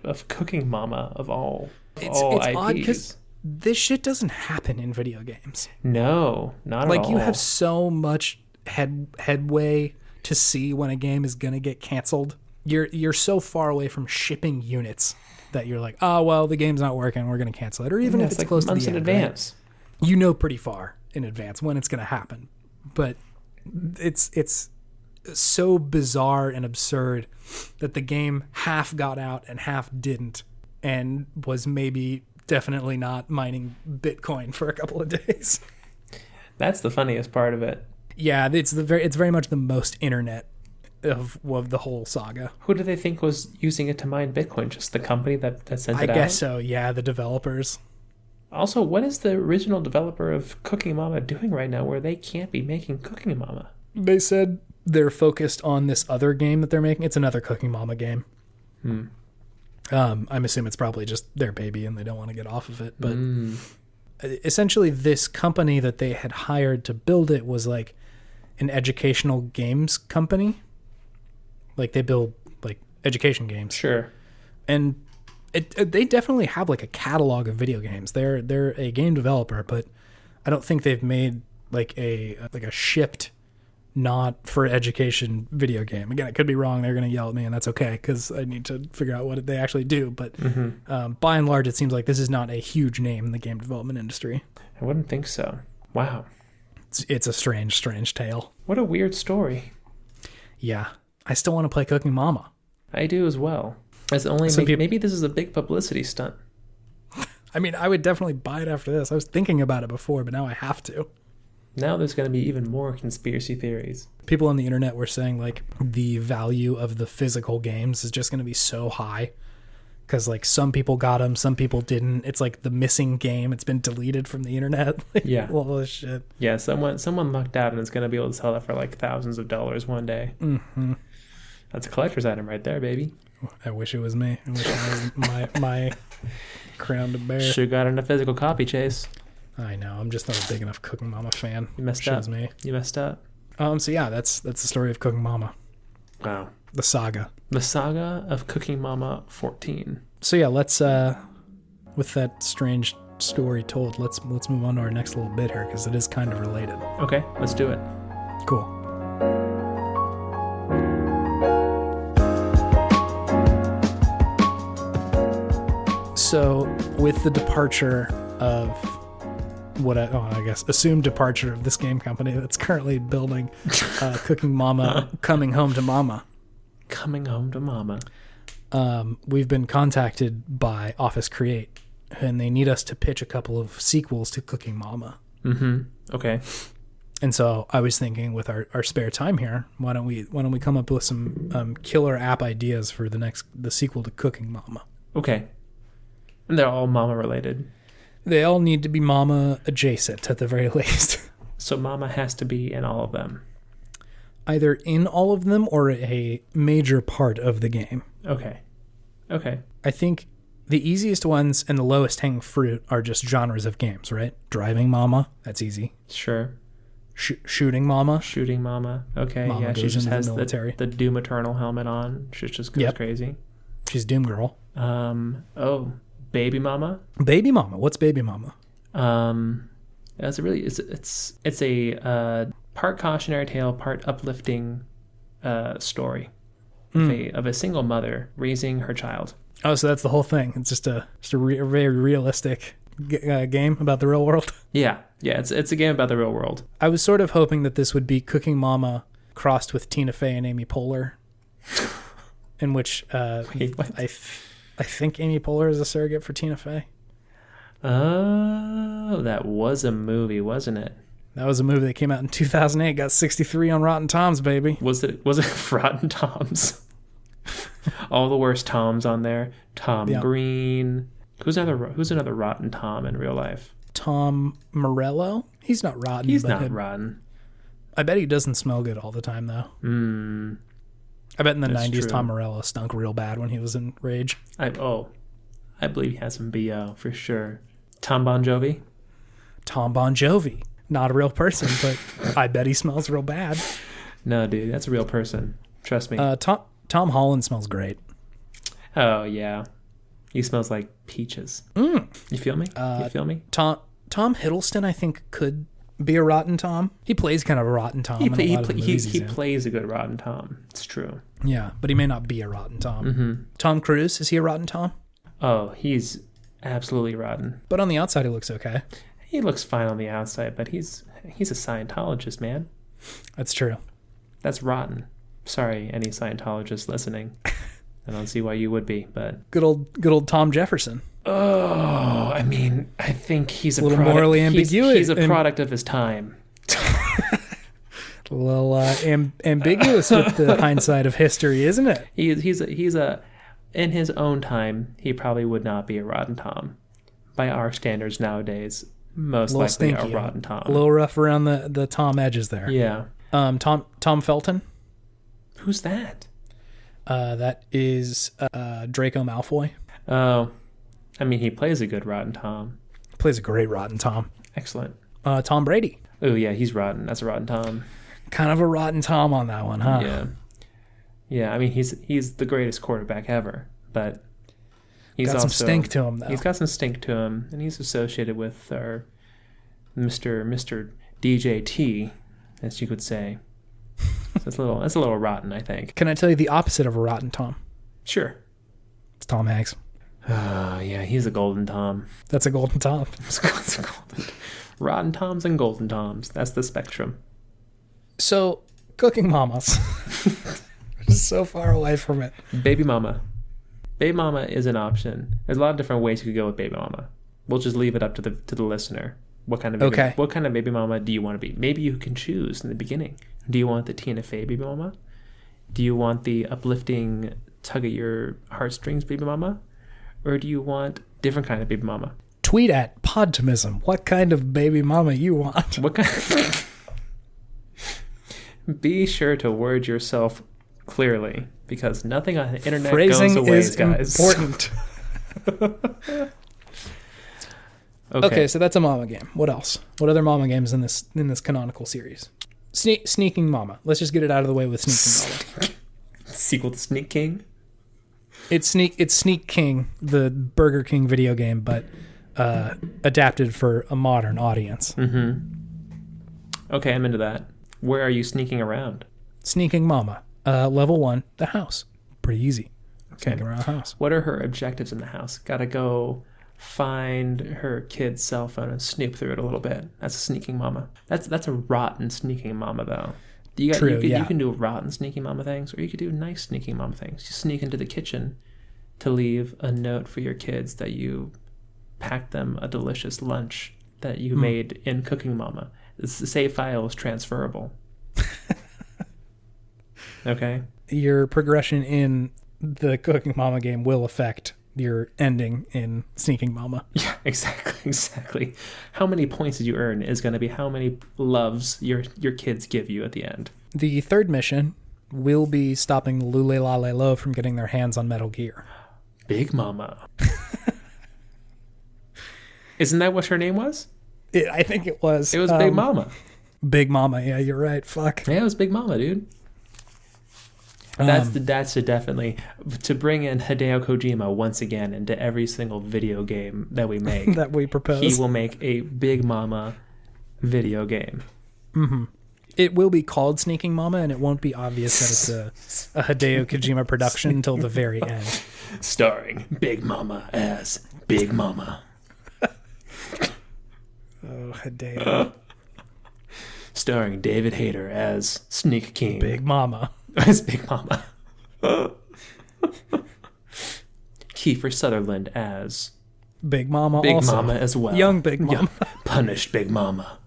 S1: of Cooking Mama of all
S2: it's
S1: IPs.
S2: Odd because this shit doesn't happen in video games.
S1: No, not at all.
S2: Like you have so much headway to see when a game is gonna get canceled. You're so far away from shipping units that you're like, oh well, the game's not working, we're gonna cancel it. Or even if it's like close to the end,
S1: advance.
S2: Right? You know pretty far in advance when it's gonna happen. But it's so bizarre and absurd that the game half got out and half didn't, and was maybe definitely not mining Bitcoin for a couple of days.
S1: That's the funniest part of it.
S2: Yeah, it's very much the most internet of the whole saga.
S1: Who do they think was using it to mine Bitcoin? Just the company that sent it out?
S2: I guess so, yeah, the developers.
S1: Also, what is the original developer of Cooking Mama doing right now where they can't be making Cooking Mama?
S2: They said they're focused on this other game that they're making. It's another Cooking Mama game. I'm assuming it's probably just their baby and they don't want to get off of it. But essentially this company that they had hired to build it was like an educational games company. Like they build like education games.
S1: Sure.
S2: And they definitely have like a catalog of video games. They're a game developer, but I don't think they've made like a shipped not for education video game. Again, I could be wrong. They're going to yell at me, and that's okay because I need to figure out what they actually do. But by and large, it seems like this is not a huge name in the game development industry.
S1: I wouldn't think so. Wow.
S2: It's a strange tale.
S1: What a weird story.
S2: Yeah. I still want to play Cooking Mama.
S1: I do as well. Maybe this is a big publicity stunt.
S2: I mean, I would definitely buy it after this. I was thinking about it before, but now I have to.
S1: Now there's going to be even more conspiracy theories.
S2: People on the internet were saying like the value of the physical games is just going to be so high because like some people got them, some people didn't. It's like the missing game. It's been deleted from the internet.
S1: Yeah.
S2: All this shit.
S1: Yeah, someone lucked out and is going to be able to sell that for like thousands of dollars one day.
S2: Mm-hmm.
S1: That's a collector's item right there, baby.
S2: I wish it was me. I wish it was my crown to bear.
S1: Should have gotten a physical copy, Chase.
S2: I know. I'm just not a big enough Cooking Mama fan.
S1: You messed up.
S2: Me.
S1: You messed up.
S2: So yeah, that's the story of Cooking Mama.
S1: Wow.
S2: The saga.
S1: The saga of Cooking Mama 14.
S2: So yeah, let's with that strange story told, let's move on to our next little bit here because it is kind of related.
S1: Okay, let's do it.
S2: Cool. So, with the departure of I guess assumed departure of this game company that's currently building Cooking Mama, Coming Home to Mama.
S1: Coming Home to Mama.
S2: We've been contacted by Office Create, and they need us to pitch a couple of sequels to Cooking Mama.
S1: Mm-hmm. Okay.
S2: And so I was thinking, with our spare time here, why don't we come up with some killer app ideas for the sequel to Cooking Mama?
S1: Okay. And they're all Mama related.
S2: They all need to be Mama adjacent at the very least.
S1: So Mama has to be in all of them.
S2: Either in all of them or a major part of the game.
S1: Okay.
S2: I think the easiest ones and the lowest hanging fruit are just genres of games, right? Driving Mama, that's easy.
S1: Sure.
S2: Shooting Mama.
S1: Shooting Mama. Okay,
S2: Mama
S1: yeah, she just has
S2: the
S1: Doom Eternal helmet on. She just goes crazy.
S2: She's Doom Girl.
S1: Baby Mama.
S2: Baby Mama. What's Baby Mama?
S1: It's a part cautionary tale, part uplifting story of a single mother raising her child.
S2: Oh, so that's the whole thing. It's just a very realistic game about the real world.
S1: Yeah, it's a game about the real world.
S2: I was sort of hoping that this would be Cooking Mama crossed with Tina Fey and Amy Poehler, in which
S1: Wait, what?
S2: I think Amy Poehler is a surrogate for Tina Fey.
S1: Oh, that was a movie, wasn't it?
S2: That was a movie that came out in 2008. Got 63 on Rotten Toms, baby.
S1: Was it Rotten Toms? All the worst Toms on there. Tom Green. Who's another Rotten Tom in real life?
S2: Tom Morello? He's not rotten.
S1: He's not rotten.
S2: I bet he doesn't smell good all the time, though. I bet in the 90s, true. Tom Morello stunk real bad when he was in Rage.
S1: I believe he has some BO for sure. Tom Bon Jovi?
S2: Tom Bon Jovi. Not a real person, but I bet he smells real bad.
S1: No, dude, that's a real person. Trust me.
S2: Tom Holland smells great.
S1: Oh, yeah. He smells like peaches. You feel me? You feel me?
S2: Tom Hiddleston, I think, could be a Rotten Tom. He plays kind of a Rotten Tom. He
S1: plays a good Rotten Tom. It's true.
S2: Yeah, but he may not be a Rotten Tom. Tom Cruise, is he a Rotten Tom?
S1: Oh, he's absolutely rotten.
S2: But on the outside, he looks okay.
S1: He looks fine on the outside, but he's a Scientologist, man.
S2: That's true.
S1: That's rotten. Sorry, any Scientologists listening. I don't see why you would be, but
S2: good old Tom Jefferson.
S1: Oh, I mean, I think he's a
S2: little morally ambiguous.
S1: He's a product of his time.
S2: A little ambiguous with the hindsight of history, isn't it?
S1: He's in his own time, he probably would not be a Rotten Tom. By our standards nowadays, most likely
S2: stinky,
S1: a Rotten Tom.
S2: A little rough around the Tom edges there.
S1: Yeah.
S2: Tom Felton.
S1: Who's that?
S2: That is Draco Malfoy.
S1: Oh, I mean, he plays a good Rotten Tom.
S2: Plays a great Rotten Tom.
S1: Excellent.
S2: Tom Brady.
S1: Oh, yeah, he's rotten. That's a Rotten Tom.
S2: Kind of a Rotten Tom on that one, huh?
S1: Yeah. Yeah, I mean, he's the greatest quarterback ever, but he's
S2: got some stink to him, though.
S1: He's got some stink to him, and he's associated with our Mr. DJT, as you could say. So that's a little rotten, I think.
S2: Can I tell you the opposite of a Rotten Tom?
S1: Sure.
S2: It's Tom Hanks.
S1: Yeah, he's a golden Tom.
S2: That's a golden Tom.
S1: It's a golden. Rotten Toms and golden Toms. That's the spectrum.
S2: So, cooking mamas. So far away from it.
S1: Baby mama. Baby mama is an option. There's a lot of different ways you could go with baby mama. We'll just leave it up to the listener. What kind of baby mama do you want to be? Maybe you can choose in the beginning. Do you want the Tina Fey baby mama? Do you want the uplifting, tug at your heartstrings baby mama? Or do you want different kind of baby mama?
S2: Tweet at Podtimism what kind of baby mama you want.
S1: What kind? Be sure to word yourself clearly, because nothing on the internet
S2: Phrasing
S1: goes away,
S2: is
S1: guys.
S2: Important.
S1: Okay.
S2: Okay, so that's a mama game. What else? What other mama games in this canonical series? Sneaking Mama. Let's just get it out of the way with Sneaking Mama.
S1: Sequel to Sneak King?
S2: It's Sneak King, the Burger King video game, but adapted for a modern audience.
S1: Mm-hmm. Okay, I'm into that. Where are you sneaking around?
S2: Sneaking Mama. Level 1, the house. Pretty easy.
S1: Okay.
S2: Sneaking around the house.
S1: What are her objectives in the house? Gotta go find her kid's cell phone and snoop through it a little bit. That's a sneaking mama. That's a rotten sneaking mama, though. You can do rotten sneaking mama things, or you could do nice sneaking mama things. You sneak into the kitchen to leave a note for your kids that you packed them a delicious lunch that you made in Cooking Mama. The save file is transferable. Okay?
S2: Your progression in the Cooking Mama game will affect your ending in Sneaking Mama.
S1: Yeah, exactly. How many points did you earn is going to be how many loves your kids give you at the end.
S2: The third mission will be stopping the Lule Lale Lo from getting their hands on Metal Gear.
S1: Big Mama. Isn't that what her name was?
S2: I think it was.
S1: It was Big Mama.
S2: Big Mama, yeah, you're right. Fuck.
S1: Yeah, it was Big Mama, dude. That's definitely to bring in Hideo Kojima once again into every single video game that we make.
S2: That we propose.
S1: He will make a Big Mama video game.
S2: Mm-hmm. It will be called Sneaking Mama, and it won't be obvious that it's a Hideo Kojima production until the very end.
S1: Starring Big Mama as Big Mama.
S2: Oh, Hideo.
S1: Starring David Hayter as Sneak King.
S2: Big Mama.
S1: As Big Mama. Kiefer Sutherland as
S2: Big Mama
S1: Big
S2: also.
S1: Mama as well.
S2: Young Big Mama.
S1: Punished Big Mama.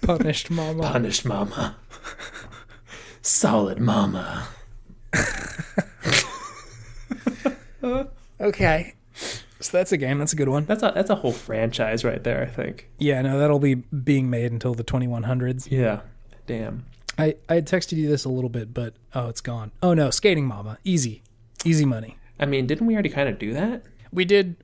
S2: Punished Mama.
S1: Punished Mama. Solid Mama.
S2: Okay. So that's a game. That's a good one.
S1: That's a whole franchise right there, I think.
S2: Yeah, no, that'll be being made until the 2100s.
S1: Yeah. Damn.
S2: I had texted you this a little bit, but it's gone. Oh no, Skating Mama. Easy money.
S1: I mean, didn't we already kind of do that?
S2: We did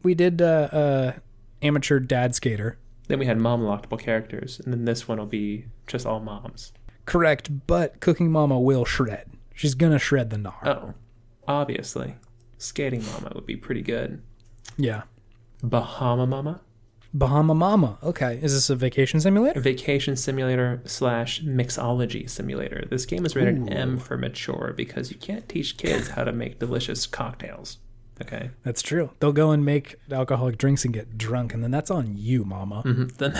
S2: Amateur Dad Skater.
S1: Then we had mom-lockable characters, and then this one will be just all moms.
S2: Correct, but Cooking Mama will shred. She's gonna shred the gnar.
S1: Oh, obviously. Skating Mama would be pretty good.
S2: Yeah.
S1: Bahama Mama?
S2: Bahama Mama. Okay. Is this a vacation simulator?
S1: Vacation simulator / mixology simulator. This game is rated M for mature because you can't teach kids how to make delicious cocktails. Okay?
S2: That's true. They'll go and make alcoholic drinks and get drunk, and then that's on you, Mama.
S1: Mm-hmm. Then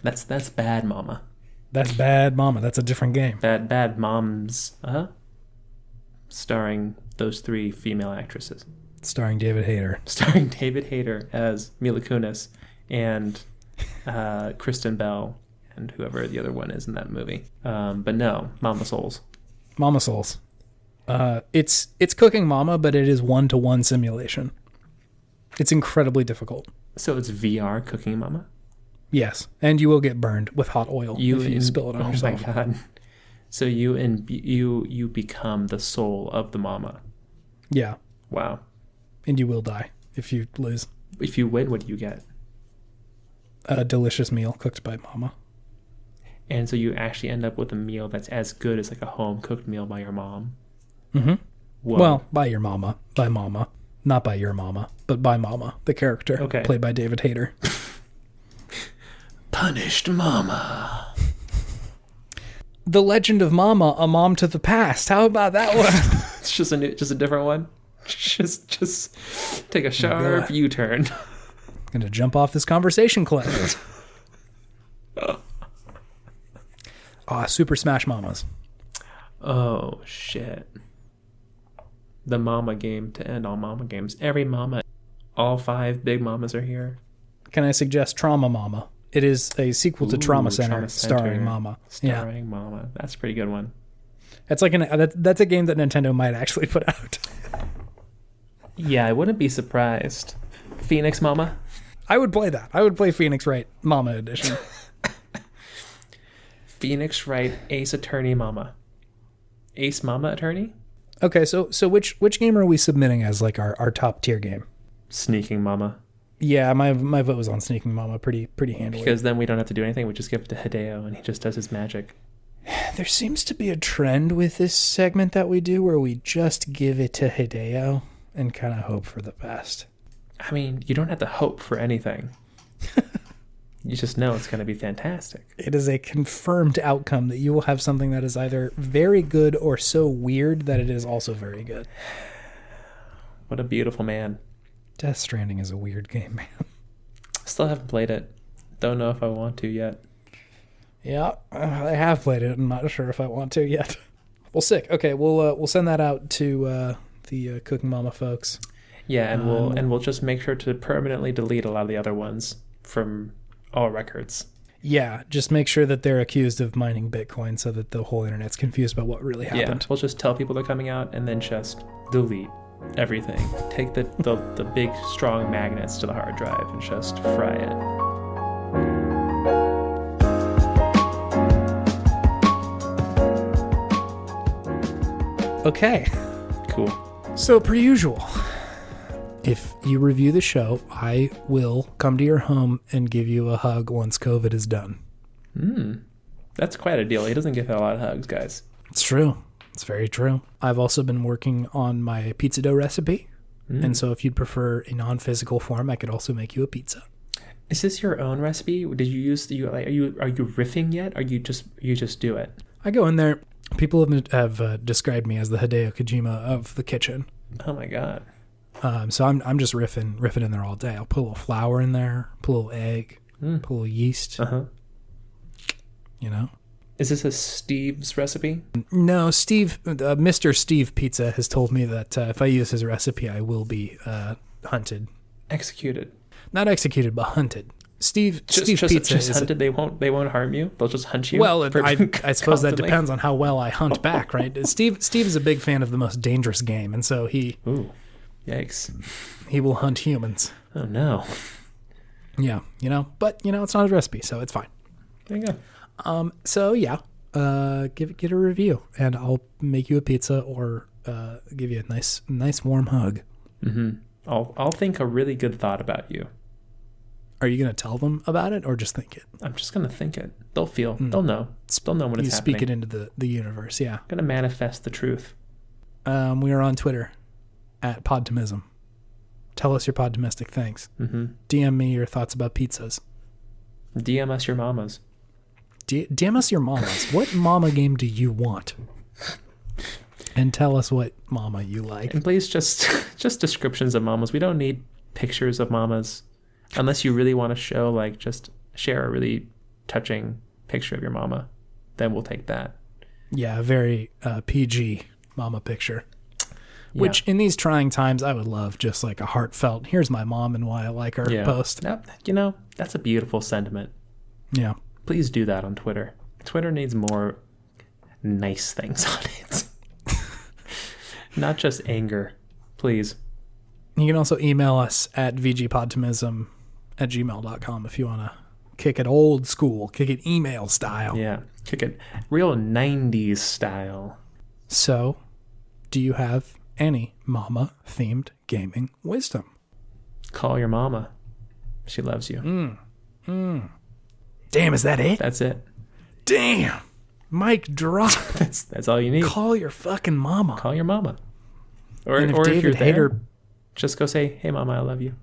S1: that's bad Mama.
S2: That's bad Mama. That's a different game.
S1: Bad Moms. Starring those 3 female actresses.
S2: Starring David Hayter.
S1: Starring David Hayter as Mila Kunis and Kristen Bell and whoever the other one is in that movie. But no, Mama Souls.
S2: Mama Souls. It's Cooking Mama, but it is 1-to-1 simulation. It's incredibly difficult.
S1: So it's VR Cooking Mama?
S2: Yes, and you will get burned with hot oil if you spill it on yourself.
S1: Oh my god! So you become the soul of the mama.
S2: Yeah.
S1: Wow.
S2: And you will die if you lose.
S1: If you win, what do you get?
S2: A delicious meal cooked by Mama.
S1: And so you actually end up with a meal that's as good as like a home cooked meal by your mom.
S2: Mm-hmm. Well, by your mama, by Mama, not by your mama, but by Mama, the character played by David Hayter.
S1: Punished Mama.
S2: The Legend of Mama, A Mom to the Past. How about that one?
S1: It's just a different one. Just take a sharp U-turn.
S2: Gonna jump off this conversation cliff. Super Smash Mamas.
S1: Oh shit. The Mama game to end all Mama games. Every Mama, all 5 big Mamas are here.
S2: Can I suggest Trauma Mama? It is a sequel to Trauma Center, starring Mama.
S1: Starring Mama. That's a pretty good one.
S2: It's like that's a game that Nintendo might actually put out.
S1: Yeah, I wouldn't be surprised. Phoenix Mama?
S2: I would play that. I would play Phoenix Wright Mama Edition.
S1: Phoenix Wright Ace Attorney Mama. Ace Mama Attorney?
S2: Okay, so which game are we submitting as like our top tier game?
S1: Sneaking Mama.
S2: Yeah, my vote was on Sneaking Mama pretty handily.
S1: Because then we don't have to do anything. We just give it to Hideo and he just does his magic.
S2: There seems to be a trend with this segment that we do where we just give it to Hideo and kind of hope for the best.
S1: I mean, you don't have to hope for anything. You just know it's going to be fantastic.
S2: It is a confirmed outcome that you will have something that is either very good or so weird that it is also very good.
S1: What a beautiful man.
S2: Death Stranding is a weird game, man.
S1: Still haven't played it. Don't know if I want to yet.
S2: Yeah, I have played it. I'm not sure if I want to yet. Well, sick. Okay, we'll send that out to the Cooking Mama folks.
S1: Yeah, and we'll just make sure to permanently delete a lot of the other ones from all records.
S2: Yeah, just make sure that they're accused of mining Bitcoin so that the whole internet's confused about what really happened.
S1: Yeah, we'll just tell people they're coming out and then just delete everything. Take the big, strong magnets to the hard drive and just fry it.
S2: Okay.
S1: Cool.
S2: So, per usual, if you review the show, I will come to your home and give you a hug once COVID is done.
S1: That's quite a deal. He doesn't give a lot of hugs, guys.
S2: It's true. It's very true. I've also been working on my pizza dough recipe. And so if you'd prefer a non-physical form, I could also make you a pizza.
S1: Is this your own recipe? Did you use are you riffing yet? Or you just do it?
S2: I go in there. People have described me as the Hideo Kojima of the kitchen.
S1: Oh my god.
S2: So I'm just riffing in there all day. I'll put a little flour in there, put a little egg, put a little yeast.
S1: Uh-huh.
S2: You know,
S1: Is this a Steve's recipe?
S2: No, Steve, Mr. Steve Pizza has told me that if I use his recipe, I will be hunted.
S1: Executed.
S2: Not executed, but hunted. Steve Pizza
S1: just
S2: is
S1: hunted. They won't harm you. They'll just hunt you.
S2: Well, I suppose
S1: constantly.
S2: that depends on how well I hunt back, right? Steve is a big fan of the most dangerous game, and so
S1: Ooh, yikes!
S2: He will hunt humans.
S1: Oh no.
S2: Yeah, but it's not a recipe, so it's fine.
S1: There you go.
S2: So yeah, get a review, and I'll make you a pizza or give you a nice warm hug.
S1: Mm-hmm. I'll think a really good thought about you.
S2: Are you going to tell them about it or just think it?
S1: I'm just going to think it. They'll feel. They'll know. They'll know when it's happening.
S2: You speak it into the universe, yeah.
S1: I'm going to manifest the truth.
S2: We are on Twitter at Podtimism. Tell us your podtimistic things.
S1: Mm-hmm.
S2: DM me your thoughts about pizzas.
S1: DM us your mamas.
S2: DM us your mamas. What mama game do you want? And tell us what mama you like.
S1: And please just descriptions of mamas. We don't need pictures of mamas. Unless you really want to show, just share a really touching picture of your mama, then we'll take that.
S2: Yeah, a very PG mama picture. Which, in these trying times, I would love just like a heartfelt, here's my mom and why I like her post.
S1: That's a beautiful sentiment.
S2: Yeah.
S1: Please do that on Twitter. Twitter needs more nice things on it. Not just anger. Please.
S2: You can also email us at vgpodtimism@gmail.com if you want to kick it old school, kick it email style.
S1: Yeah, kick it real 90s style.
S2: So, do you have any mama-themed gaming wisdom?
S1: Call your mama. She loves you.
S2: Damn, is that it?
S1: That's it.
S2: Damn. Mic drop.
S1: That's all you need.
S2: Call your fucking mama.
S1: Call your mama. Or
S2: if
S1: if you're
S2: Hayter,
S1: there, just go say, hey, mama, I love you.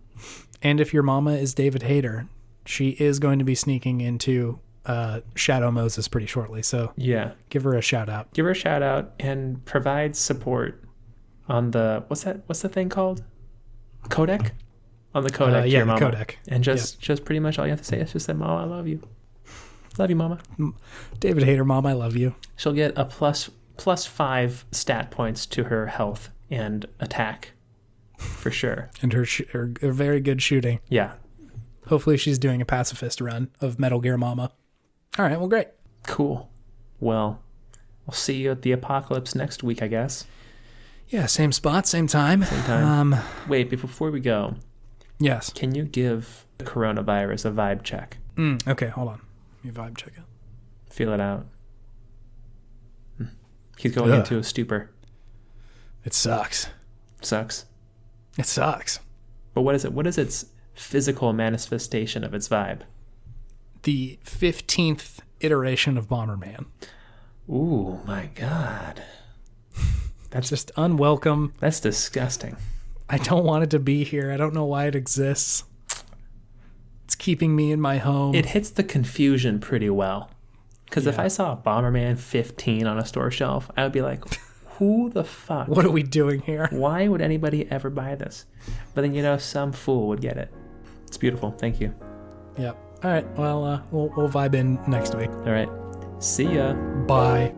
S2: And if your mama is David Hayter, she is going to be sneaking into Shadow Moses pretty shortly. So
S1: yeah,
S2: give her a shout out.
S1: Give her a shout out and provide support on the, what's the thing called? Codec? On the codec to your mama.
S2: Codec.
S1: And just pretty much all you have to say is just say, Mama, I love you. Love you, Mama.
S2: David Hayter, Mom, I love you.
S1: She'll get a plus 5 stat points to her health and attack, for sure.
S2: And her very good shooting.
S1: Yeah.
S2: Hopefully she's doing a pacifist run of Metal Gear Mama. All right, well, great.
S1: Cool. Well, we'll see you at the apocalypse next week, I guess.
S2: Yeah, same spot, same time.
S1: Same time. Wait, before we go.
S2: Yes.
S1: Can you give the coronavirus a vibe check?
S2: Okay, hold on. Let me vibe check it.
S1: Feel it out. He's going into a stupor.
S2: It sucks.
S1: Sucks.
S2: It sucks.
S1: But what is it? What is its physical manifestation of its vibe?
S2: The 15th iteration of Bomberman.
S1: Ooh, my God.
S2: That's just unwelcome.
S1: That's disgusting.
S2: I don't want it to be here. I don't know why it exists. It's keeping me in my home.
S1: It hits the confusion pretty well. Because if I saw a Bomberman 15 on a store shelf, I would be like, who the fuck?
S2: What are we doing here?
S1: Why would anybody ever buy this? But then, some fool would get it. It's beautiful. Thank you.
S2: Yep. All right. Well, we'll vibe in next week.
S1: All right. See ya.
S2: Bye.